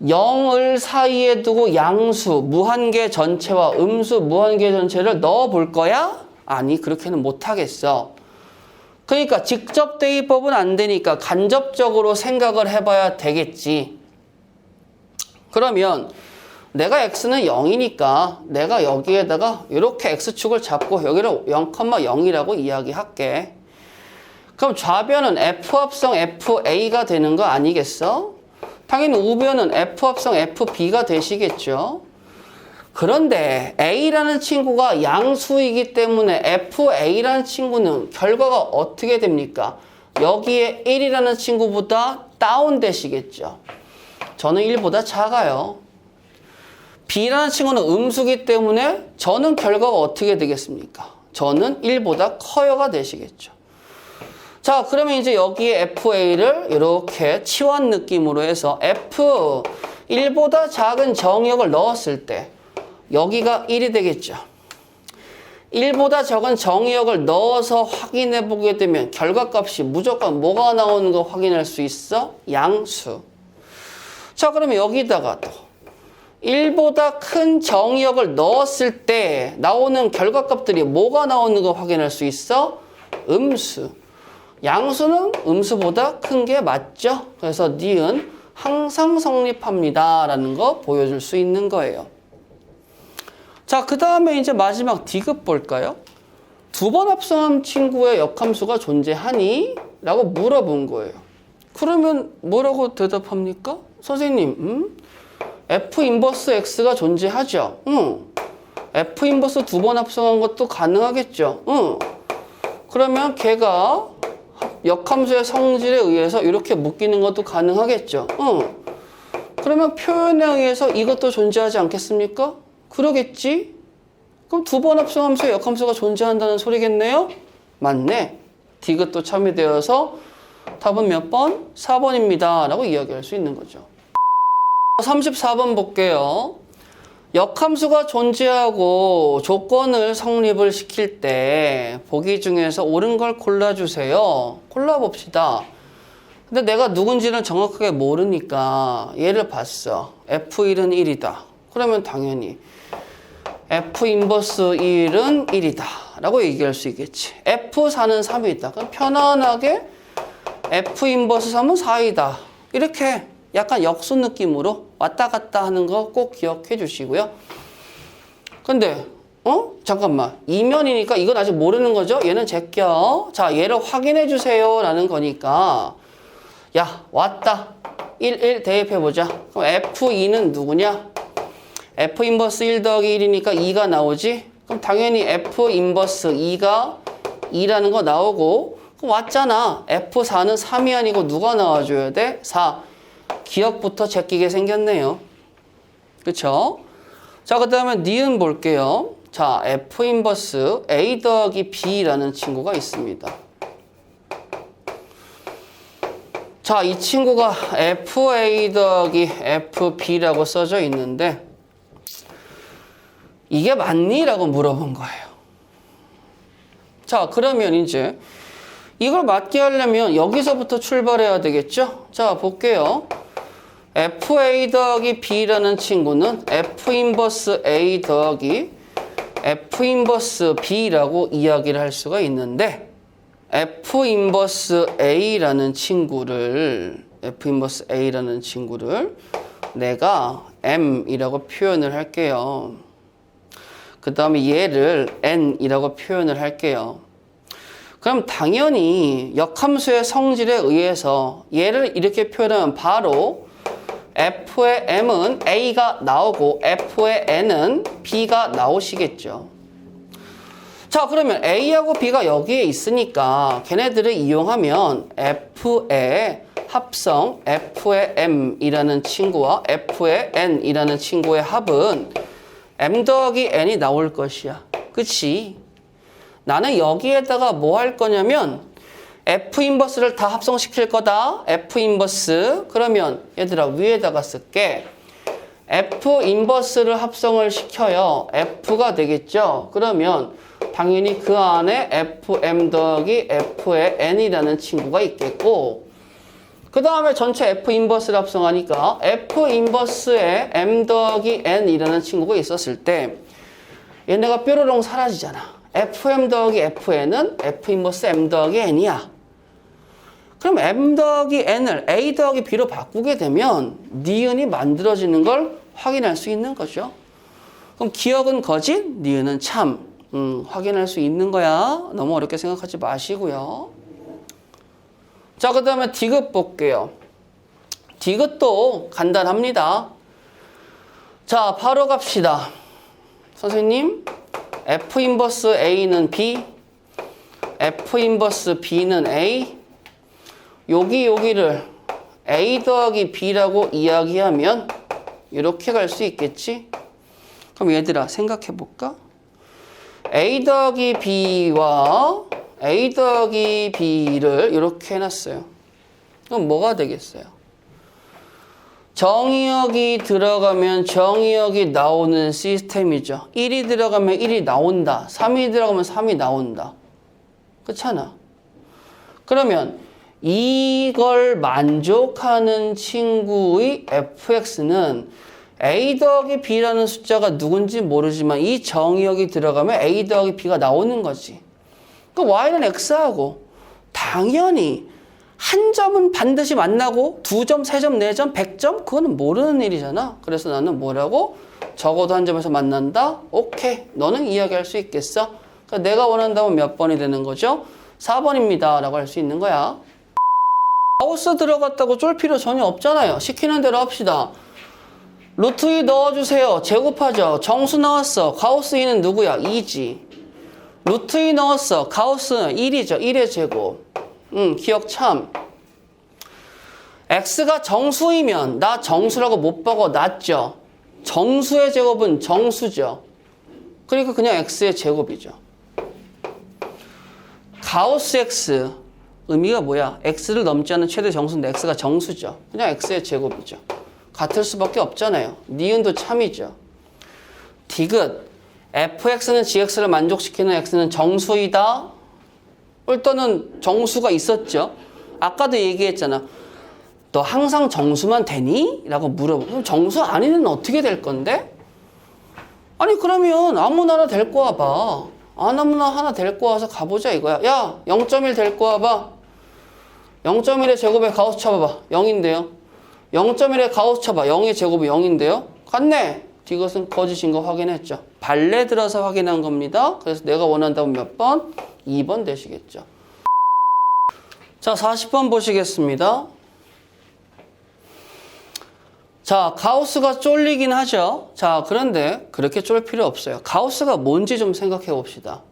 0을 사이에 두고 양수, 무한계 전체와 음수, 무한계 전체를 넣어 볼 거야? 아니, 그렇게는 못하겠어. 그러니까 직접 대입법은 안 되니까 간접적으로 생각을 해봐야 되겠지. 그러면 내가 x는 0이니까 내가 여기에다가 이렇게 x축을 잡고 여기를 0,0이라고 이야기할게. 그럼 좌변은 f합성 fa가 되는 거 아니겠어? 당연히 우변은 f합성 fb가 되시겠죠. 그런데 a라는 친구가 양수이기 때문에 fa라는 친구는 결과가 어떻게 됩니까? 여기에 1이라는 친구보다 다운되시겠죠. 저는 1보다 작아요. B라는 친구는 음수기 때문에 저는 결과가 어떻게 되겠습니까? 저는 1보다 커요가 되시겠죠. 자, 그러면 이제 여기에 FA를 이렇게 치환 느낌으로 해서 F 1보다 작은 정의역을 넣었을 때 여기가 1이 되겠죠. 1보다 적은 정의역을 넣어서 확인해 보게 되면 결과값이 무조건 뭐가 나오는 거 확인할 수 있어? 양수. 자, 그러면 여기다가 또 1보다 큰 정의역을 넣었을 때 나오는 결과값들이 뭐가 나오는 거 확인할 수 있어? 음수. 양수는 음수보다 큰 게 맞죠? 그래서 니은 항상 성립합니다 라는 거 보여줄 수 있는 거예요. 자, 그 다음에 이제 마지막 D급 볼까요? 두 번 합성한 친구의 역함수가 존재하니? 라고 물어본 거예요. 그러면 뭐라고 대답합니까? 선생님, F 인버스 X가 존재하죠? 응. F 인버스 두 번 합성한 것도 가능하겠죠? 응. 그러면 걔가 역함수의 성질에 의해서 이렇게 묶이는 것도 가능하겠죠? 응. 그러면 표현에 의해서 이것도 존재하지 않겠습니까? 그러겠지? 그럼 두 번 합성함수의 역함수가 존재한다는 소리겠네요? 맞네. D급도 참여되어서 답은 몇 번? 4번입니다. 라고 이야기할 수 있는 거죠. 34번 볼게요. 역함수가 존재하고 조건을 성립을 시킬 때 보기 중에서 옳은 걸 골라주세요. 골라봅시다. 근데 내가 누군지는 정확하게 모르니까 얘를 봤어. F1은 1이다. 그러면 당연히 F 인버스 1은 1이다. 라고 얘기할 수 있겠지. F4는 3이다. 그럼 편안하게 F 인버스 3은 4이다. 이렇게 약간 역수 느낌으로 왔다 갔다 하는 거 꼭 기억해 주시고요. 근데 잠깐만. 이면이니까 이건 아직 모르는 거죠? 얘는 제껴. 자, 얘를 확인해 주세요 라는 거니까 야, 왔다. 1 대입해 보자. 그럼 F2는 누구냐? F 인버스 1 더하기 1이니까 2가 나오지? 그럼 당연히 F 인버스 2가 2라는 거 나오고 그럼 왔잖아. F4는 3이 아니고 누가 나와줘야 돼? 4. 기억부터 제끼게 생겼네요. 그쵸? 자, 그 다음에 니은 볼게요. 자, F 인버스 A 더하기 B라는 친구가 있습니다. 자, 이 친구가 FA 더하기 FB라고 써져 있는데 이게 맞니? 라고 물어본 거예요. 자, 그러면 이제 이걸 맞게 하려면 여기서부터 출발해야 되겠죠? 자, 볼게요. FA 더하기 B라는 친구는 F 인버스 A 더하기 F 인버스 B라고 이야기를 할 수가 있는데 F 인버스 A라는 친구를 내가 M이라고 표현을 할게요. 그 다음에 얘를 N이라고 표현을 할게요. 그럼 당연히 역함수의 성질에 의해서 얘를 이렇게 표현하면 바로 F의 M은 A가 나오고 F의 N은 B가 나오시겠죠. 자, 그러면 A하고 B가 여기에 있으니까 걔네들을 이용하면 F의 합성 F의 M이라는 친구와 F의 N이라는 친구의 합은 M 더하기 N이 나올 것이야. 그치? 나는 여기에다가 뭐 할 거냐면 F 인버스를 다 합성시킬 거다. F 인버스. 그러면 얘들아 위에다가 쓸게. F 인버스를 합성을 시켜요. F가 되겠죠. 그러면 당연히 그 안에 FM 더하기 F의 N이라는 친구가 있겠고 그 다음에 전체 F 인버스를 합성하니까 F 인버스에 M 더하기 N이라는 친구가 있었을 때 얘네가 뾰로롱 사라지잖아. FM 더하기 FN은 F 인버스 M 더하기 N이야. 그럼 M 더하기 N을 A 더하기 B로 바꾸게 되면 니은이 만들어지는 걸 확인할 수 있는 거죠. 그럼 기억은 거짓, 니은은 참. 확인할 수 있는 거야. 너무 어렵게 생각하지 마시고요. 자, 그 다음에 D급 볼게요. D급도 간단합니다. 자, 바로 갑시다. 선생님, F 인버스 A는 B, F 인버스 B는 A, 여기를 a 더하기 b라고 이야기하면 이렇게 갈 수 있겠지? 그럼 얘들아 생각해 볼까? a 더하기 b와 a 더하기 b를 이렇게 해놨어요. 그럼 뭐가 되겠어요? 정의역이 들어가면 정의역이 나오는 시스템이죠. 1이 들어가면 1이 나온다. 3이 들어가면 3이 나온다. 그렇잖아. 그러면 이걸 만족하는 친구의 fx는 a 더하기 b라는 숫자가 누군지 모르지만 이 정의역이 들어가면 a 더하기 b가 나오는 거지. 그 y는 x하고 당연히 한 점은 반드시 만나고 2점, 3점, 4점, 100점? 그거는 모르는 일이잖아. 그래서 나는 뭐라고? 적어도 한 점에서 만난다? 오케이. 너는 이야기할 수 있겠어? 그러니까 내가 원한다면 몇 번이 되는 거죠? 4번입니다. 라고 할 수 있는 거야. 가우스 들어갔다고 쫄 필요 전혀 없잖아요. 시키는 대로 합시다. 루트 2 넣어주세요. 제곱하죠. 정수 나왔어. 가우스 2는 누구야? 2지. 루트 2 넣었어. 가우스는 1이죠. 1의 제곱. 기억 참. x가 정수이면 나 정수라고 못 적어놨죠. 정수의 제곱은 정수죠. 그러니까 그냥 x의 제곱이죠. 가우스 x 의미가 뭐야? x를 넘지 않는 최대 정수인데 x가 정수죠. 그냥 x의 제곱이죠. 같을 수밖에 없잖아요. 니은도 참이죠. 디귿 fx는 gx를 만족시키는 x는 정수이다. 일단은 정수가 있었죠. 아까도 얘기했잖아. 너 항상 정수만 되니? 라고 물어보고 그럼 정수 아니면 어떻게 될 건데? 아니 그러면 아무나 하나 데리고 와봐. 아무나 하나 데리고 와서 가보자 이거야. 야 0.1 데리고 와봐. 0.1의 제곱에 가우스 쳐봐봐. 0인데요. 0.1의 가우스 쳐봐. 0의 제곱이 0인데요. 같네. 이것은 거짓인 거 확인했죠. 발레 들어서 확인한 겁니다. 그래서 내가 원한다면 몇 번? 2번 되시겠죠. 자, 40번 보시겠습니다. 자, 가우스가 쫄리긴 하죠. 자, 그런데 그렇게 쫄 필요 없어요. 가우스가 뭔지 좀 생각해 봅시다.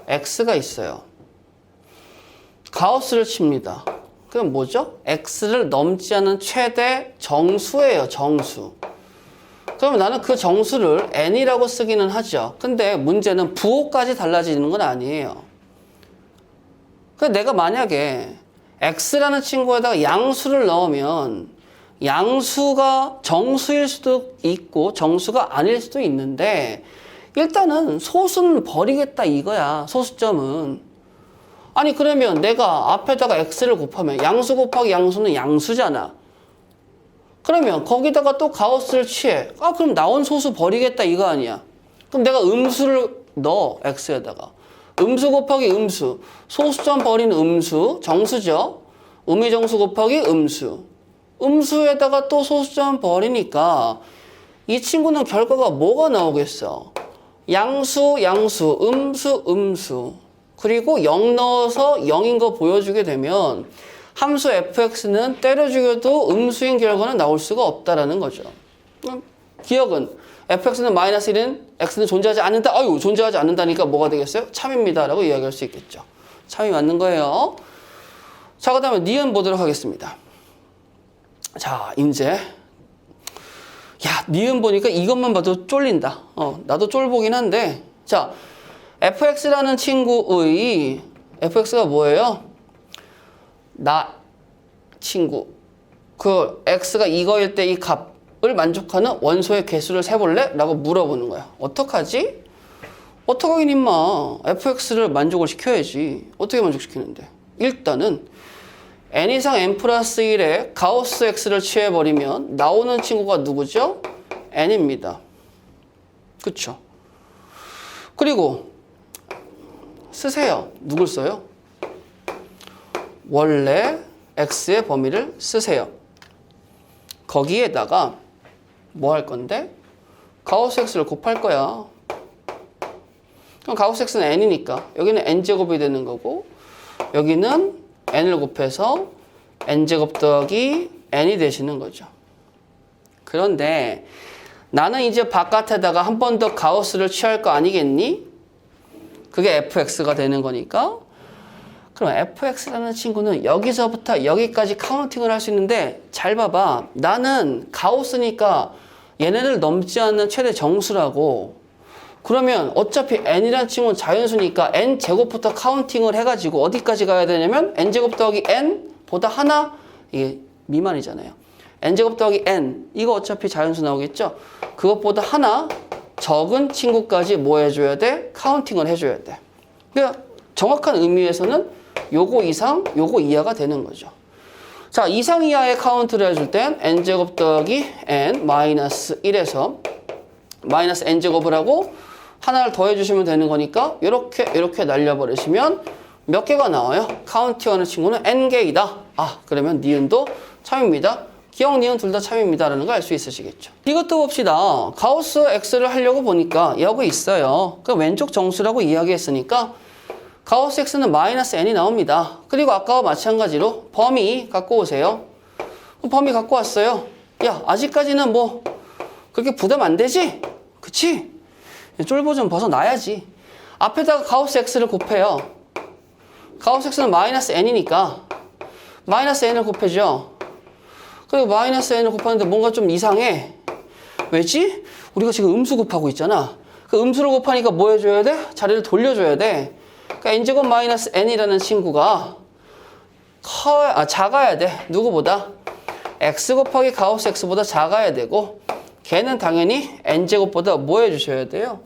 x가 있어요. 가우스를 칩니다. 그럼 뭐죠? x를 넘지 않은 최대 정수예요. 정수. 그러면 나는 그 정수를 n이라고 쓰기는 하죠. 근데 문제는 부호까지 달라지는 건 아니에요. 내가 만약에 x라는 친구에다가 양수를 넣으면 양수가 정수일 수도 있고 정수가 아닐 수도 있는데 일단은 소수는 버리겠다 이거야. 소수점은. 아니 그러면 내가 앞에다가 x를 곱하면 양수 곱하기 양수는 양수잖아. 그러면 거기다가 또 가우스를 취해. 그럼 나온 소수 버리겠다 이거 아니야. 그럼 내가 음수를 넣어 x에다가. 음수 곱하기 음수. 소수점 버리는 음수. 정수죠. 음이정수 곱하기 음수. 음수에다가 또 소수점 버리니까 이 친구는 결과가 뭐가 나오겠어? 양수, 양수, 음수, 음수. 그리고 0 넣어서 0인 거 보여주게 되면 함수 fx는 때려 죽여도 음수인 결과는 나올 수가 없다라는 거죠. 기억은 fx는 마이너스 1은 x는 존재하지 않는다. 아유, 존재하지 않는다니까 뭐가 되겠어요? 참입니다. 라고 이야기할 수 있겠죠. 참이 맞는 거예요. 자, 그 다음에 니은 보도록 하겠습니다. 자, 이제 야, 니은 보니까 이것만 봐도 쫄린다. 나도 쫄보긴 한데 자, fx라는 친구의 fx가 뭐예요? 나 친구 그 x가 이거일 때 이 값을 만족하는 원소의 개수를 세볼래? 라고 물어보는 거야. 어떡하지? 어떡하긴 임마. fx를 만족을 시켜야지. 어떻게 만족시키는데? 일단은 n 이상 n 플러스 1에 가우스 x를 취해버리면 나오는 친구가 누구죠? n입니다. 그쵸? 그리고 쓰세요. 누굴 써요? 원래 x의 범위를 쓰세요. 거기에다가 뭐 할 건데? 가우스 x를 곱할 거야. 그럼 가우스 x는 n이니까 여기는 n제곱이 되는 거고 여기는 n을 곱해서 n제곱 더하기 n이 되시는 거죠. 그런데 나는 이제 바깥에다가 한 번 더 가우스를 취할 거 아니겠니? 그게 fx가 되는 거니까 그럼 fx라는 친구는 여기서부터 여기까지 카운팅을 할 수 있는데 잘 봐봐. 나는 가우스니까 얘네를 넘지 않는 최대 정수라고. 그러면 어차피 n이라는 친구는 자연수니까 n제곱부터 카운팅을 해가지고 어디까지 가야 되냐면 n제곱 더하기 n보다 하나 이게 미만이잖아요. n제곱 더하기 n 이거 어차피 자연수 나오겠죠. 그것보다 하나 적은 친구까지 뭐 해줘야 돼? 카운팅을 해줘야 돼. 그러니까 정확한 의미에서는 요거 이상 요거 이하가 되는 거죠. 자, 이상 이하의 카운트를 해줄 땐 n제곱 더하기 n 마이너스 1에서 마이너스 n제곱을 하고 하나를 더해주시면 되는 거니까 이렇게 날려버리시면 몇 개가 나와요? 카운팅하는 친구는 n개이다. 아, 그러면 니은도 참입니다. 기억, 니은 둘 다 참입니다. 라는 거 알 수 있으시겠죠. 이것도 봅시다. 가우스 x를 하려고 보니까 여기 있어요. 그 왼쪽 정수라고 이야기했으니까 가우스 x는 마이너스 n이 나옵니다. 그리고 아까와 마찬가지로 범위 갖고 오세요. 범위 갖고 왔어요. 야, 아직까지는 뭐 그렇게 부담 안 되지? 그치? 쫄보 좀 벗어나야지. 앞에다가 가우스 x를 곱해요. 가우스 x는 마이너스 n이니까 마이너스 n을 곱해줘. 그리고 마이너스 n을 곱하는데 뭔가 좀 이상해. 왜지? 우리가 지금 음수 곱하고 있잖아. 그 음수를 곱하니까 뭐 해줘야 돼? 자리를 돌려줘야 돼. 그러니까 n제곱 마이너스 n이라는 친구가 작아야 돼. 누구보다? x 곱하기 가우스 x보다 작아야 되고 걔는 당연히 n제곱보다 뭐 해주셔야 돼요?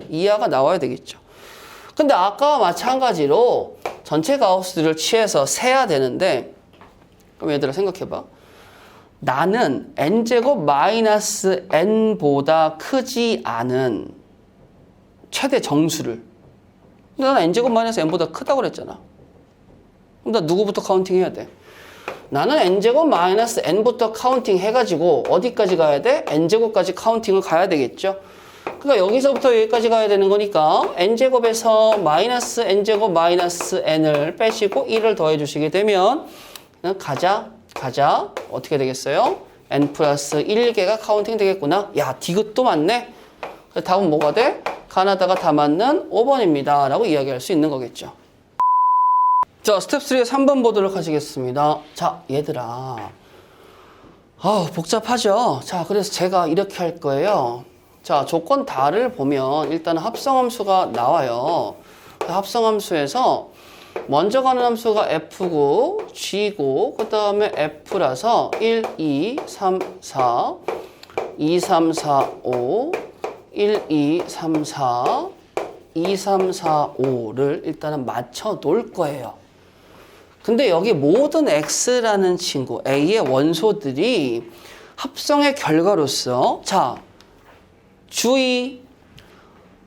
이하가 나와야 되겠죠. 근데 아까와 마찬가지로 전체 가우스를 취해서 세야 되는데 그럼 얘들아 생각해봐. 나는 n제곱 마이너스 n보다 크지 않은 최대 정수를 나는 n제곱 마이너스 n보다 크다고 그랬잖아. 그럼 나 누구부터 카운팅 해야 돼? 나는 n제곱 마이너스 n부터 카운팅 해가지고 어디까지 가야 돼? n제곱까지 카운팅을 가야 되겠죠. 그러니까 여기서부터 여기까지 가야 되는 거니까 n제곱에서 마이너스 n제곱 마이너스 n을 빼시고 1을 더해 주시게 되면 그냥 가자 어떻게 되겠어요? n 플러스 1개가 카운팅 되겠구나. 야, 디귿도 맞네. 답은 뭐가 돼? 가나다가 다 맞는 5번입니다 라고 이야기할 수 있는 거겠죠. 자, 스텝 3의 3번 보도록 하시겠습니다. 자, 얘들아. 복잡하죠? 자, 그래서 제가 이렇게 할 거예요. 자, 조건 다를 보면 일단 합성함수가 나와요. 그 합성함수에서 먼저 가는 함수가 f고 g고 그 다음에 f라서 1, 2, 3, 4 2, 3, 4, 5 1, 2, 3, 4 2, 3, 4, 5를 일단은 맞춰 놓을 거예요. 근데 여기 모든 x라는 친구 a의 원소들이 합성의 결과로서 자, 주의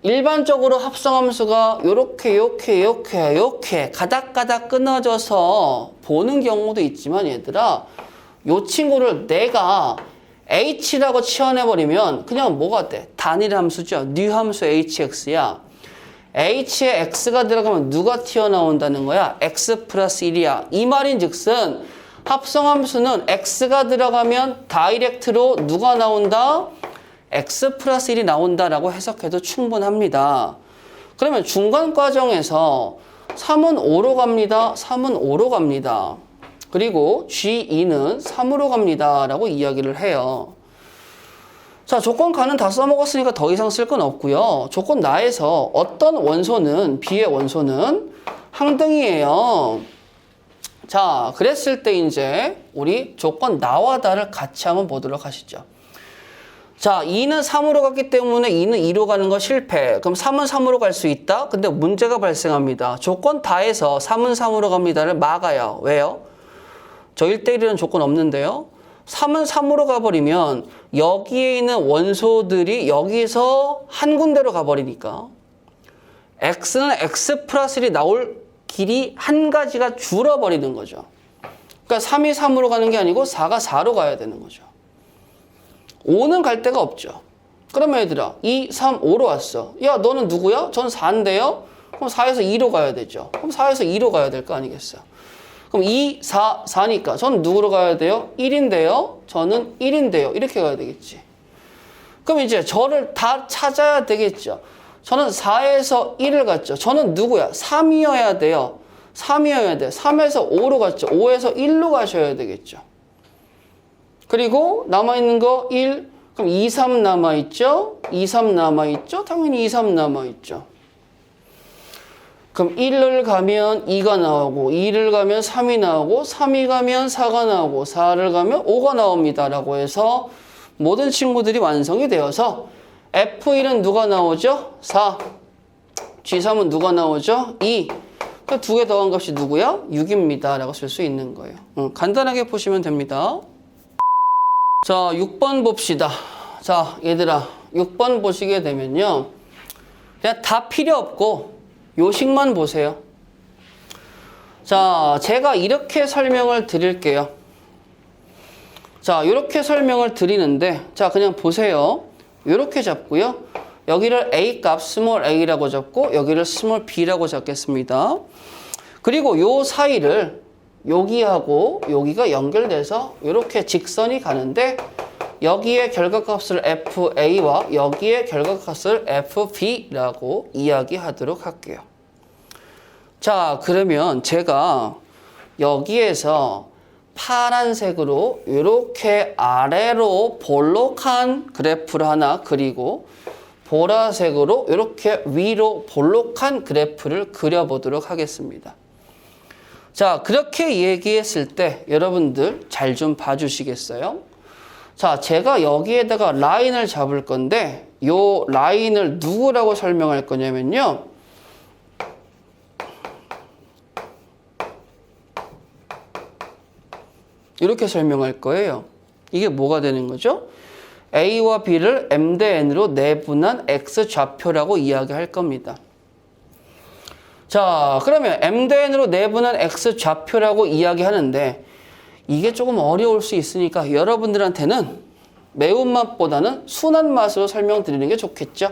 일반적으로 합성함수가 요렇게 가닥가닥 끊어져서 보는 경우도 있지만 얘들아 요 친구를 내가 h라고 치환해버리면 그냥 뭐가 돼? 단일 함수죠. new 함수 hx야. h에 x가 들어가면 누가 튀어나온다는 거야? x 플러스 1이야. 이 말인 즉슨 합성함수는 x가 들어가면 다이렉트로 누가 나온다? x 플러스 1이 나온다라고 해석해도 충분합니다. 그러면 중간 과정에서 3은 5로 갑니다. 3은 5로 갑니다. 그리고 G2는 3으로 갑니다. 라고 이야기를 해요. 자, 조건 가는 다 써먹었으니까 더 이상 쓸 건 없고요. 조건 나에서 어떤 원소는 B의 원소는 항등이에요. 자, 그랬을 때 이제 우리 조건 나와 다를 같이 한번 보도록 하시죠. 자, 2는 3으로 갔기 때문에 2는 2로 가는 거 실패. 그럼 3은 3으로 갈 수 있다? 근데 문제가 발생합니다. 조건 다해서 3은 3으로 갑니다를 막아요. 왜요? 저 1대1이라는 조건 없는데요. 3은 3으로 가버리면 여기에 있는 원소들이 여기서 한 군데로 가버리니까 x는 x 플러스 1이 나올 길이 한 가지가 줄어버리는 거죠. 그러니까 3이 3으로 가는 게 아니고 4가 4로 가야 되는 거죠. 5는 갈 데가 없죠. 그러면 얘들아 2, 3, 5로 왔어. 야, 너는 누구야? 전 4인데요? 그럼 4에서 2로 가야 되죠. 그럼 4에서 2로 가야 될 거 아니겠어요? 그럼 2, 4, 4니까 저는 누구로 가야 돼요? 1인데요? 저는 1인데요. 이렇게 가야 되겠지. 그럼 이제 저를 다 찾아야 되겠죠. 저는 4에서 1을 갔죠. 저는 누구야? 3이어야 돼요. 3이어야 돼. 3에서 5로 갔죠. 5에서 1로 가셔야 되겠죠. 그리고 남아있는 거 1, 그럼 2, 3 남아있죠? 2, 3 남아있죠? 당연히 2, 3 남아있죠. 그럼 1을 가면 2가 나오고 2를 가면 3이 나오고 3이 가면 4가 나오고 4를 가면 5가 나옵니다. 라고 해서 모든 친구들이 완성이 되어서 F1은 누가 나오죠? 4. G3은 누가 나오죠? 2. 그 두 개 더한 값이 누구야? 6입니다. 라고 쓸 수 있는 거예요. 간단하게 보시면 됩니다. 자, 6번 봅시다. 자, 얘들아, 6번 보시게 되면요. 그냥 다 필요 없고 요식만 보세요. 자, 제가 이렇게 설명을 드릴게요. 자, 이렇게 설명을 드리는데, 자, 그냥 보세요. 이렇게 잡고요. 여기를 A 값 스몰 a라고 잡고 여기를 스몰 b라고 잡겠습니다. 그리고 요 사이를 여기하고 여기가 연결돼서 이렇게 직선이 가는데 여기에 결과값을 FA와 여기에 결과값을 FB라고 이야기하도록 할게요. 자, 그러면 제가 여기에서 파란색으로 이렇게 아래로 볼록한 그래프를 하나 그리고 보라색으로 이렇게 위로 볼록한 그래프를 그려보도록 하겠습니다. 자, 그렇게 얘기했을 때 여러분들 잘 좀 봐주시겠어요? 자, 제가 여기에다가 라인을 잡을 건데 요 라인을 누구라고 설명할 거냐면요. 이렇게 설명할 거예요. 이게 뭐가 되는 거죠? A와 B를 M 대 N으로 내분한 X 좌표라고 이야기할 겁니다. 자, 그러면 M 대 N으로 내분한 X 좌표라고 이야기하는데 이게 조금 어려울 수 있으니까 여러분들한테는 매운맛보다는 순한 맛으로 설명드리는 게 좋겠죠.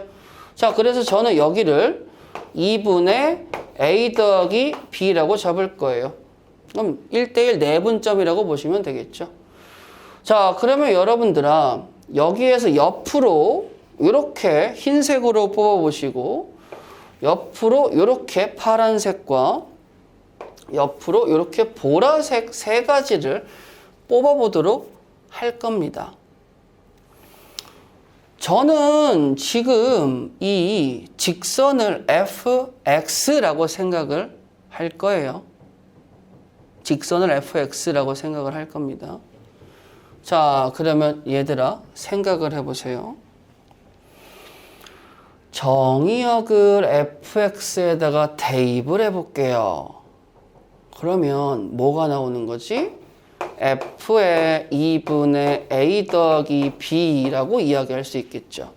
자, 그래서 저는 여기를 2분의 A 더하기 B라고 잡을 거예요. 그럼 1대1 내분점이라고 보시면 되겠죠. 자, 그러면 여러분들아 여기에서 옆으로 이렇게 흰색으로 뽑아보시고 옆으로 이렇게 파란색과 옆으로 이렇게 보라색 세 가지를 뽑아보도록 할 겁니다. 저는 지금 이 직선을 fx라고 생각을 할 거예요. 직선을 fx라고 생각을 할 겁니다. 자, 그러면 얘들아 생각을 해보세요. 정의역을 fx에다가 대입을 해볼게요. 그러면 뭐가 나오는 거지? f의 2분의 a 더하기 b라고 이야기할 수 있겠죠.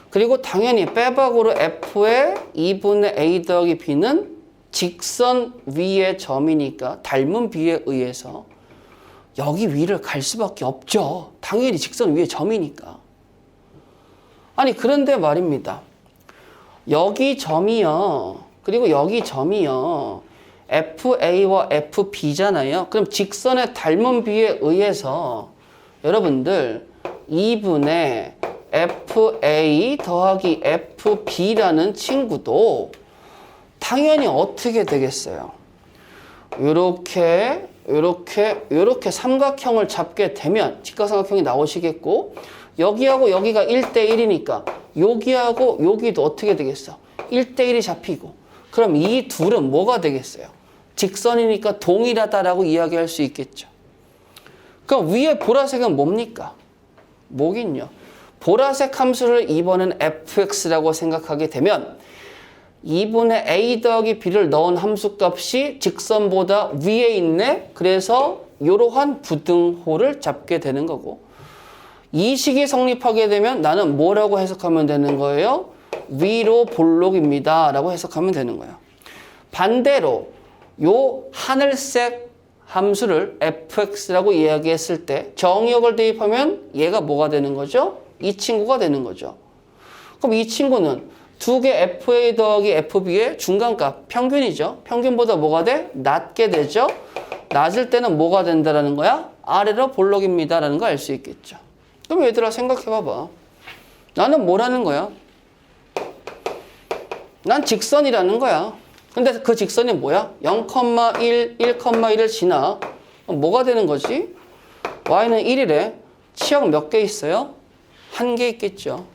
그리고 당연히 빼박으로 f의 2분의 a 더하기 b는 직선 위의 점이니까 닮은 비에 의해서 여기 위를 갈 수밖에 없죠. 당연히 직선 위의 점이니까. 아니 그런데 말입니다. 여기 점이요. 그리고 여기 점이요. FA와 FB잖아요. 그럼 직선의 닮은 비에 의해서 여러분들 2분의 FA 더하기 FB라는 친구도 당연히 어떻게 되겠어요? 이렇게 삼각형을 잡게 되면 직각삼각형이 나오시겠고 여기하고 여기가 1대1이니까 여기하고 여기도 어떻게 되겠어? 1대1이 잡히고 그럼 이 둘은 뭐가 되겠어요? 직선이니까 동일하다라고 이야기할 수 있겠죠. 그럼 위에 보라색은 뭡니까? 뭐긴요? 보라색 함수를 이번엔 fx라고 생각하게 되면 2분의 a 더하기 b를 넣은 함수값이 직선보다 위에 있네. 그래서 이러한 부등호를 잡게 되는 거고 이 식이 성립하게 되면 나는 뭐라고 해석하면 되는 거예요? 위로 볼록입니다 라고 해석하면 되는 거예요. 반대로 요 하늘색 함수를 fx라고 이야기했을 때 정의역을 대입하면 얘가 뭐가 되는 거죠? 이 친구가 되는 거죠. 그럼 이 친구는 두 개 FA 더하기 FB의 중간값, 평균이죠. 평균보다 뭐가 돼? 낮게 되죠. 낮을 때는 뭐가 된다라는 거야? 아래로 볼록입니다 라는 거 알 수 있겠죠. 그럼 얘들아 생각해 봐봐. 나는 뭐라는 거야? 난 직선이라는 거야. 근데 그 직선이 뭐야? 0,1, 1,1을 지나. 뭐가 되는 거지? y는 1이래. 치역 몇 개 있어요? 한 개 있겠죠.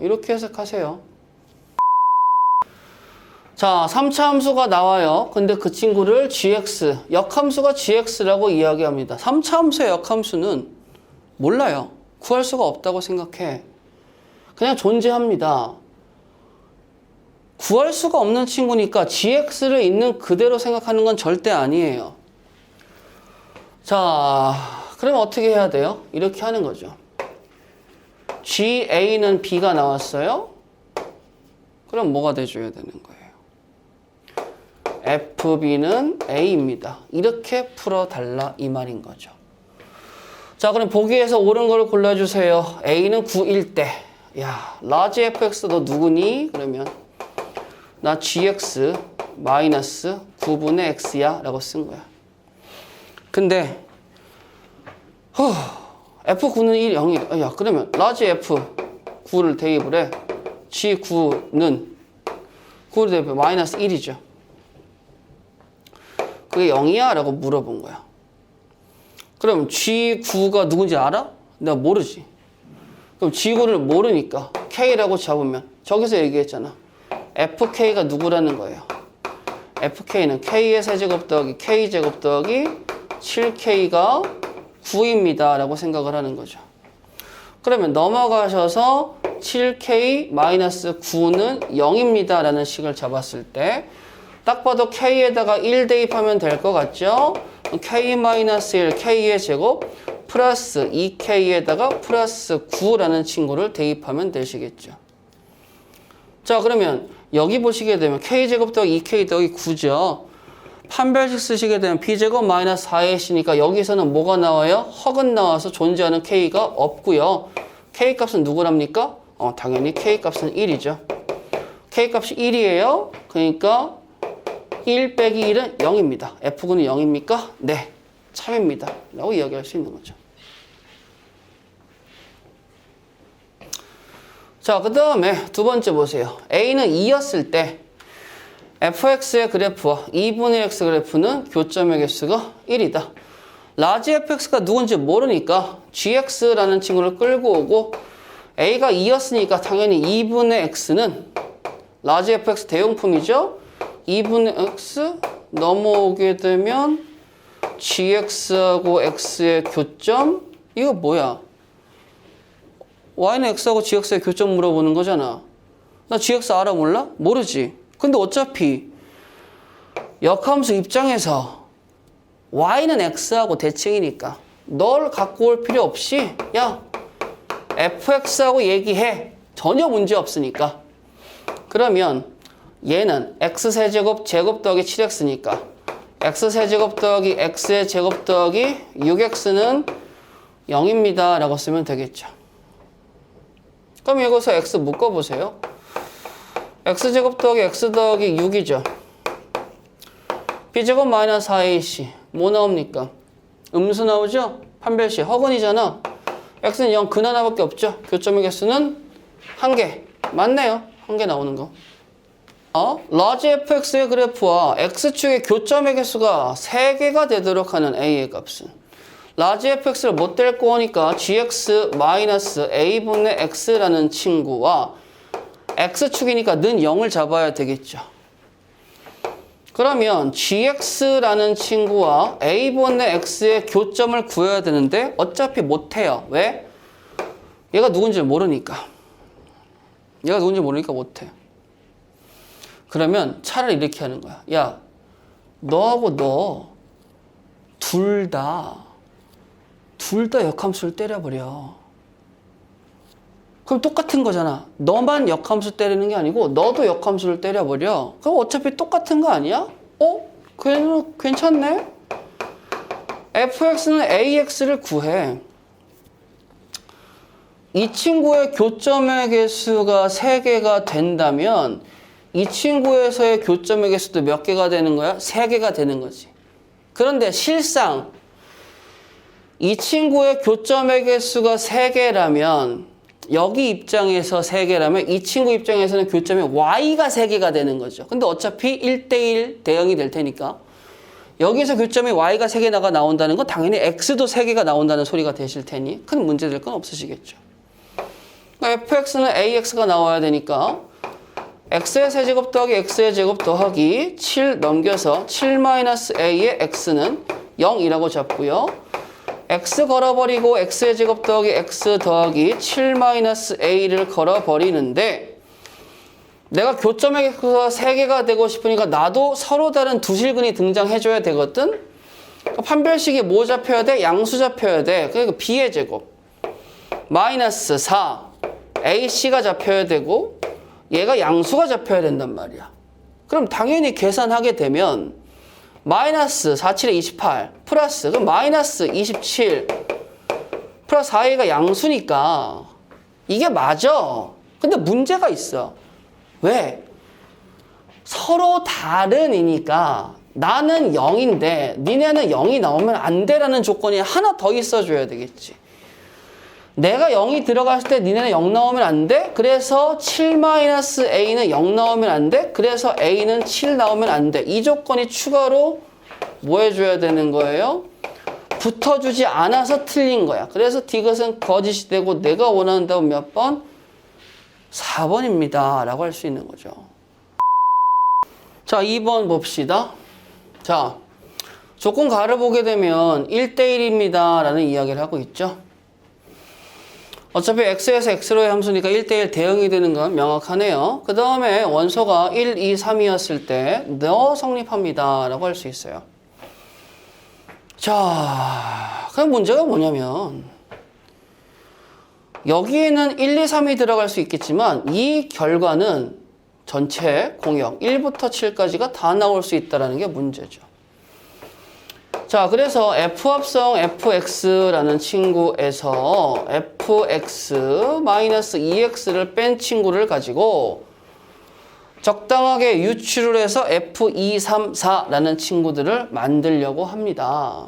이렇게 해석하세요. 자, 3차 함수가 나와요. 근데 그 친구를 gx, 역함수가 gx라고 이야기합니다. 3차 함수의 역함수는 몰라요. 구할 수가 없다고 생각해. 그냥 존재합니다. 구할 수가 없는 친구니까 gx를 있는 그대로 생각하는 건 절대 아니에요. 자, 그럼 어떻게 해야 돼요? 이렇게 하는 거죠. GA는 B가 나왔어요. 그럼 뭐가 돼줘야 되는 거예요? FB는 A입니다. 이렇게 풀어달라 이 말인 거죠. 자, 그럼 보기에서 옳은 걸 골라주세요. A는 9일 때. 야, 라지 fx 너 누구니? 그러면 나 gx 마이너스 9분의 x야 라고 쓴 거야. 근데 F9는 1, 0이 야, 그러면 라지 F9를 대입을 해. G9는 9를 대입해 마이너스 1이죠. 그게 0이야? 라고 물어본 거야. 그럼 G9가 누군지 알아? 내가 모르지. 그럼 G9를 모르니까 K라고 잡으면 저기서 얘기했잖아. FK가 누구라는 거예요? FK는 K의 세제곱 더하기 K제곱 더하기 7K가 9입니다. 라고 생각을 하는 거죠. 그러면 넘어가셔서 7K-9는 0입니다. 라는 식을 잡았을 때 딱 봐도 K에다가 1 대입하면 될 것 같죠? K-1, K의 제곱 플러스 2K에다가 플러스 9라는 친구를 대입하면 되시겠죠. 자, 그러면 여기 보시게 되면 K제곱 더하기 2K 더하기 9죠. 판별식 쓰시게 되면 B제곱 마이너스 4A씨니까 여기서는 뭐가 나와요? 허근 나와서 존재하는 K가 없고요. K 값은 누구랍니까? 당연히 K 값은 1이죠. K 값이 1이에요. 그러니까 1 빼기 1은 0입니다. F9는 0입니까? 네, 참입니다. 라고 이야기할 수 있는 거죠. 자, 그 다음에 두 번째 보세요. A는 2였을 때 fx의 그래프와 2분의 x 그래프는 교점의 개수가 1이다. 라지 fx가 누군지 모르니까 gx라는 친구를 끌고 오고 a가 2였으니까 당연히 2분의 x는 라지 fx 대용품이죠. 2분의 x 넘어오게 되면 gx하고 x의 교점 이거 뭐야? y는 x하고 gx의 교점 물어보는 거잖아. 나 gx 알아 몰라? 모르지. 근데 어차피 역함수 입장에서 y는 x하고 대칭이니까 널 갖고 올 필요 없이 야 fx하고 얘기해. 전혀 문제 없으니까. 그러면 얘는 x세제곱 제곱 더하기 7x니까 x세제곱 더하기 x의 제곱 더하기 6x는 0입니다 라고 쓰면 되겠죠. 그럼 이것을 x 묶어보세요. x제곱 더하기 x 더하기 6이죠. b제곱 마이너스 4ac 뭐 나옵니까? 음수 나오죠? 판별식 허근이잖아. x는 0 근 하나밖에 없죠. 교점의 개수는 1개. 맞네요. 1개 나오는 거. 라지 fx의 그래프와 x축의 교점의 개수가 3개가 되도록 하는 a의 값은 라지 fx를 못 데리고 오니까 gx 마이너스 a분의 x라는 친구와 x축이니까 는 0을 잡아야 되겠죠. 그러면 gx라는 친구와 a분의 x의 교점을 구해야 되는데 어차피 못해요. 왜? 얘가 누군지 모르니까. 얘가 누군지 모르니까 못해. 그러면 차라리 이렇게 하는 거야. 야, 너하고 너 둘 다 역함수를 때려버려. 그럼 똑같은 거잖아. 너만 역함수 때리는 게 아니고 너도 역함수를 때려버려. 그럼 어차피 똑같은 거 아니야? 괜찮네? fx는 ax를 구해. 이 친구의 교점의 개수가 3개가 된다면 이 친구에서의 교점의 개수도 몇 개가 되는 거야? 3개가 되는 거지. 그런데 실상 이 친구의 교점의 개수가 3개라면 여기 입장에서 3개라면 이 친구 입장에서는 교점이 y가 3개가 되는 거죠. 근데 어차피 1대1 대응이 될 테니까 여기서 교점이 y가 3개가 나온다는 건 당연히 x도 3개가 나온다는 소리가 되실 테니 큰 문제 될 건 없으시겠죠. 그러니까 fx는 ax가 나와야 되니까 x의 세제곱 더하기 x의 제곱 더하기 7 넘겨서 7-a의 x는 0이라고 잡고요. x 걸어버리고 x의 제곱 더하기 x 더하기 7-a를 걸어버리는데 내가 교점의 획수가 3개가 되고 싶으니까 나도 서로 다른 두 실근이 등장해줘야 되거든. 판별식이 뭐 잡혀야 돼? 양수 잡혀야 돼. 그러니까 b의 제곱 마이너스 4 ac가 잡혀야 되고 얘가 양수가 잡혀야 된단 말이야. 그럼 당연히 계산하게 되면 마이너스 4, 7에 28 플러스 그럼 마이너스 27 플러스 4a가 양수니까 이게 맞아. 근데 문제가 있어. 왜? 서로 다른이니까 나는 0인데 니네는 0이 나오면 안 돼라는 조건이 하나 더 있어줘야 되겠지. 내가 0이 들어갔을 때 니네는 0 나오면 안 돼? 그래서 7-a는 0 나오면 안 돼? 그래서 a는 7 나오면 안 돼. 이 조건이 추가로 뭐 해줘야 되는 거예요? 붙어주지 않아서 틀린 거야. 그래서 디귿은 거짓이 되고 내가 원하는 답은 몇 번? 4번입니다. 라고 할 수 있는 거죠. 자, 2번 봅시다. 자, 조건 가를 보게 되면 1대1입니다. 라는 이야기를 하고 있죠. 어차피 x에서 x로의 함수니까 1대1 대응이 되는 건 명확하네요. 그 다음에 원소가 1, 2, 3이었을 때 너 성립합니다. 라고 할 수 있어요. 자, 그럼 문제가 뭐냐면 여기에는 1, 2, 3이 들어갈 수 있겠지만 이 결과는 전체 공역 1부터 7까지가 다 나올 수 있다는 게 문제죠. 자, 그래서 f합성 fx라는 친구에서 fx-2x를 뺀 친구를 가지고 적당하게 유출을 해서 f2, 3, 4라는 친구들을 만들려고 합니다.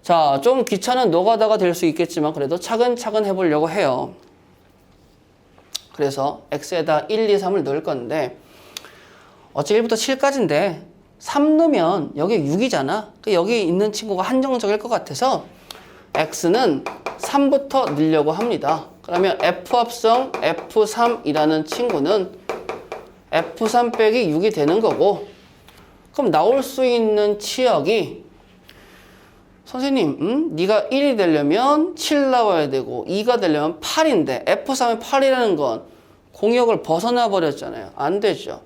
자, 좀 귀찮은 노가다가 될 수 있겠지만 그래도 차근차근 해보려고 해요. 그래서 x에다 1, 2, 3을 넣을 건데 어차피 1부터 7까지인데 3 넣으면 여기 6이잖아. 여기 있는 친구가 한정적일 것 같아서 x는 3부터 넣으려고 합니다. 그러면 f합성 f3이라는 친구는 f3 빼기 6이 되는 거고 그럼 나올 수 있는 치역이 선생님, 네가 1이 되려면 7 나와야 되고 2가 되려면 8인데 f3의 8이라는 건 공역을 벗어나 버렸잖아요. 안 되죠.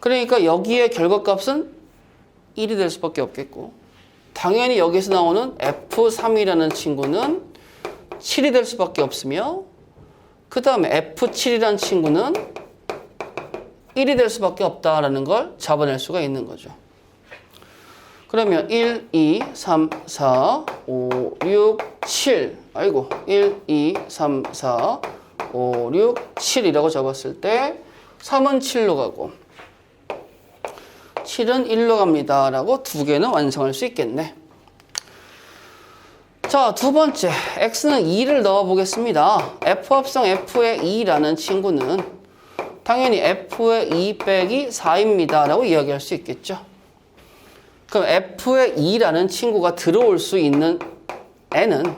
그러니까 여기에 결과값은 1이 될 수밖에 없겠고 당연히 여기서 나오는 f3이라는 친구는 7이 될 수밖에 없으며 그 다음에 f7이라는 친구는 1이 될 수밖에 없다라는 걸 잡아낼 수가 있는 거죠. 그러면 1, 2, 3, 4, 5, 6, 7 아이고 1, 2, 3, 4, 5, 6, 7이라고 잡았을 때 3은 7로 가고 7은 1로 갑니다 라고 두 개는 완성할 수 있겠네. 자, 두 번째 x는 2를 넣어 보겠습니다. f합성 f의 2라는 친구는 당연히 f의 2 빼기 4입니다 라고 이야기할 수 있겠죠. 그럼 f의 2라는 친구가 들어올 수 있는 n은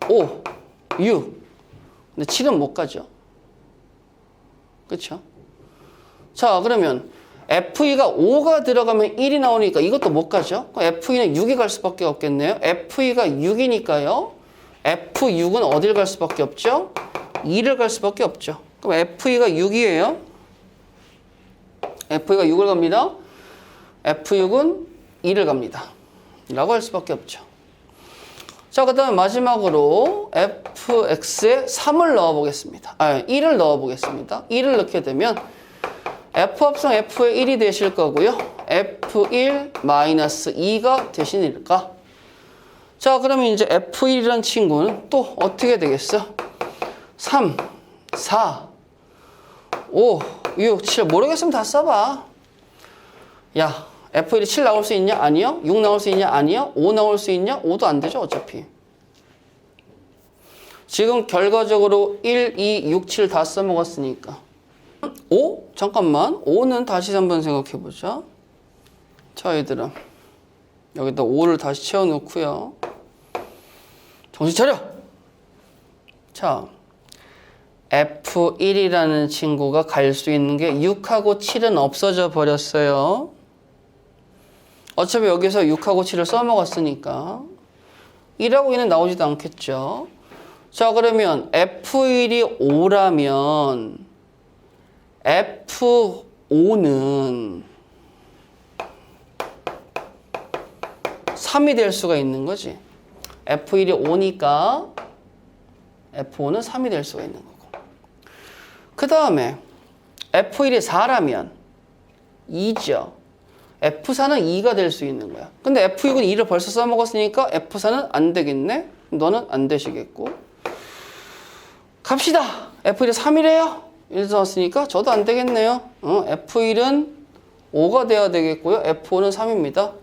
5, 6 근데 7은 못 가죠. 그렇죠? 자, 그러면 f2가 5가 들어가면 1이 나오니까 이것도 못 가죠. 그럼 f2는 6이 갈 수밖에 없겠네요. f2가 6이니까요. f6은 어딜 갈 수밖에 없죠? 2를 갈 수밖에 없죠. 그럼 f2가 6이에요. f2가 6을 갑니다. f6은 2를 갑니다. 라고 할 수밖에 없죠. 자, 그 다음에 마지막으로 fx에 3을 넣어 보겠습니다. 1을 넣어 보겠습니다. 1을 넣게 되면 f합성 f의 1이 되실 거고요. f1-2가 대신일까? 자, 그러면 이제 f1이라는 친구는 또 어떻게 되겠어? 3, 4, 5, 6, 7 모르겠으면 다 써봐. 야, f1이 7 나올 수 있냐? 아니요. 6 나올 수 있냐? 아니요. 5 나올 수 있냐? 5도 안 되죠, 어차피. 지금 결과적으로 1, 2, 6, 7 다 써먹었으니까 5? 잠깐만 5는 다시 한번 생각해보자. 자 얘들아 여기다 5를 다시 채워놓고요. 정신 차려! 자 F1이라는 친구가 갈 수 있는 게 6하고 7은 없어져 버렸어요. 어차피 여기서 6하고 7을 써먹었으니까 1하고 2는 나오지도 않겠죠. 자 그러면 F1이 5라면 F5는 3이 될 수가 있는 거지. F1이 5니까 F5는 3이 될 수가 있는 거고. 그 다음에 F1이 4라면 2죠. F4는 2가 될 수 있는 거야. 근데 F6은 2를 벌써 써먹었으니까 F4는 안 되겠네? 너는 안 되시겠고. 갑시다. F1이 3이래요? 1 써왔으니까 저도 안 되겠네요. F1은 5가 돼야 되겠고요. F5는 3입니다.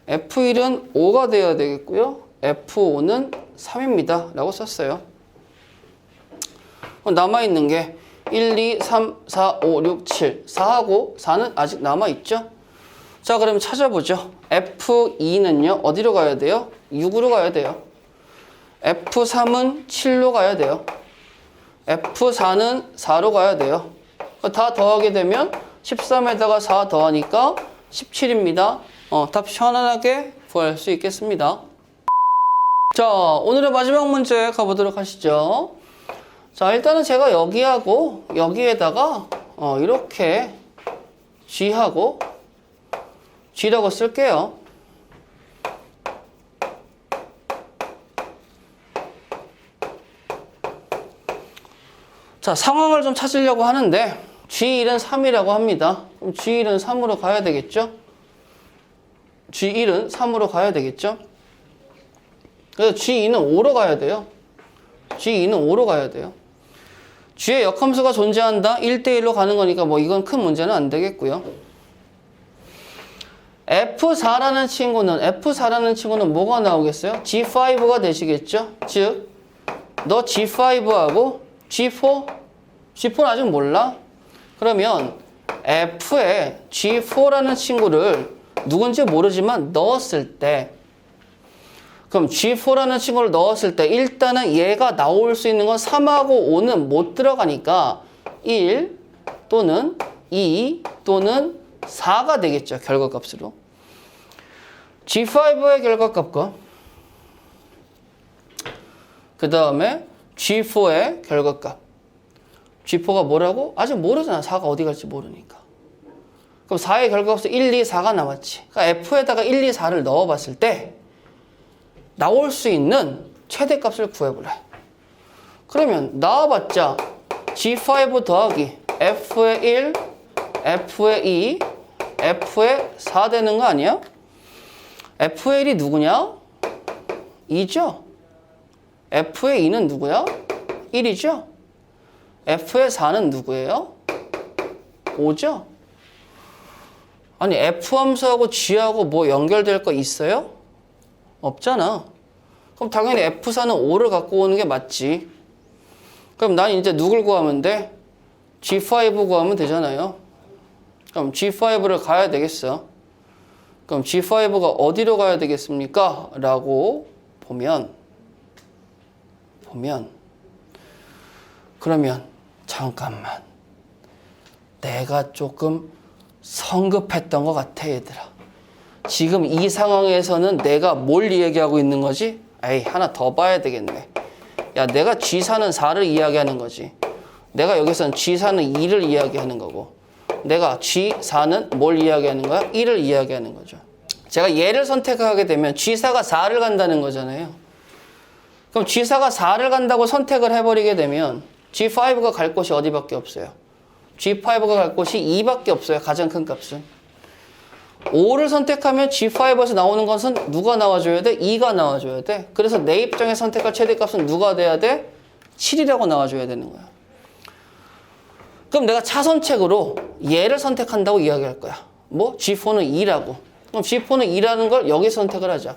F1은 5가 돼야 되겠고요. F5는 3입니다. 라고 썼어요. 남아있는 게 1, 2, 3, 4, 5, 6, 7. 4하고 4는 아직 남아있죠? 자, 그럼 찾아보죠. F2는요, 어디로 가야 돼요? 6으로 가야 돼요. F3은 7로 가야 돼요. F4는 4로 가야 돼요. 다 더하게 되면 13에다가 4 더하니까 17입니다. 답 편안하게 구할 수 있겠습니다. 자, 오늘의 마지막 문제 가보도록 하시죠. 자, 일단은 제가 여기하고 여기에다가 이렇게 G하고 G라고 쓸게요. 자, 상황을 좀 찾으려고 하는데 G1은 3이라고 합니다. 그럼 G1은 3으로 가야 되겠죠? G1은 3으로 가야 되겠죠? 그래서 G2는 5로 가야 돼요. G2는 5로 가야 돼요. G의 역함수가 존재한다? 1대1로 가는 거니까 뭐 이건 큰 문제는 안 되겠고요. F4라는 친구는 뭐가 나오겠어요? G5가 되시겠죠? 즉, 너 G5하고 G4? G4는 아직 몰라? 그러면 F에 G4라는 친구를 누군지 모르지만 넣었을 때, 그럼 G4라는 친구를 넣었을 때 일단은 얘가 나올 수 있는 건 3하고 5는 못 들어가니까 1 또는 2 또는 4가 되겠죠. 결과값으로. G5의 결과값과 그 다음에 G4의 결과값. G4가 뭐라고? 아직 모르잖아. 4가 어디 갈지 모르니까. 그럼 4의 결과값은 1, 2, 4가 남았지. 그러니까 F에다가 1, 2, 4를 넣어봤을 때 나올 수 있는 최대값을 구해보래. 그러면 나와봤자 G5 더하기 F의 1, F의 2, F의 4 되는 거 아니야? F의 1이 누구냐? 2죠? F의 2는 누구야? 1이죠? F의 4는 누구예요? 5죠? 아니 F 함수하고 G하고 뭐 연결될 거 있어요? 없잖아. 그럼 당연히 F4는 5를 갖고 오는 게 맞지. 그럼 난 이제 누굴 구하면 돼? G5 구하면 되잖아요. 그럼 G5를 가야 되겠어. 그럼 G5가 어디로 가야 되겠습니까? 라고 보면 그러면 잠깐만, 내가 조금 성급했던 것 같아 얘들아. 지금 이 상황에서는 내가 뭘 얘기하고 있는 거지? 에이, 하나 더 봐야 되겠네. 야, 내가 G4는 4를 이야기하는 거지. 내가 여기서는 G4는 2를 이야기하는 거고, 내가 G4는 뭘 이야기하는 거야? 1을 이야기하는 거죠. 제가 얘를 선택하게 되면 G4가 4를 간다는 거잖아요. 그럼 G4가 4를 간다고 선택을 해버리게 되면 G5가 갈 곳이 어디밖에 없어요? G5가 갈 곳이 2밖에 없어요. 가장 큰 값은. 5를 선택하면 G5에서 나오는 것은 누가 나와줘야 돼? 2가 나와줘야 돼. 그래서 내 입장에 선택할 최대값은 누가 돼야 돼? 7이라고 나와줘야 되는 거야. 그럼 내가 차선책으로 얘를 선택한다고 이야기할 거야. 뭐? G4는 2라고. 그럼 G4는 2라는 걸 여기 선택을 하자.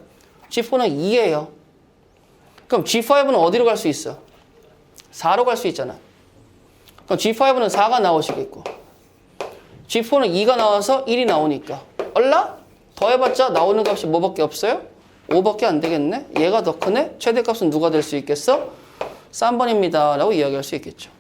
G4는 2예요. 그럼 G5는 어디로 갈 수 있어? 4로 갈 수 있잖아. 그럼 G5는 4가 나오시겠고 G4는 2가 나와서 1이 나오니까 얼라? 더해봤자 나오는 값이 뭐밖에 없어요? 5밖에 안 되겠네? 얘가 더 크네? 최대값은 누가 될 수 있겠어? 3번입니다 라고 이야기할 수 있겠죠.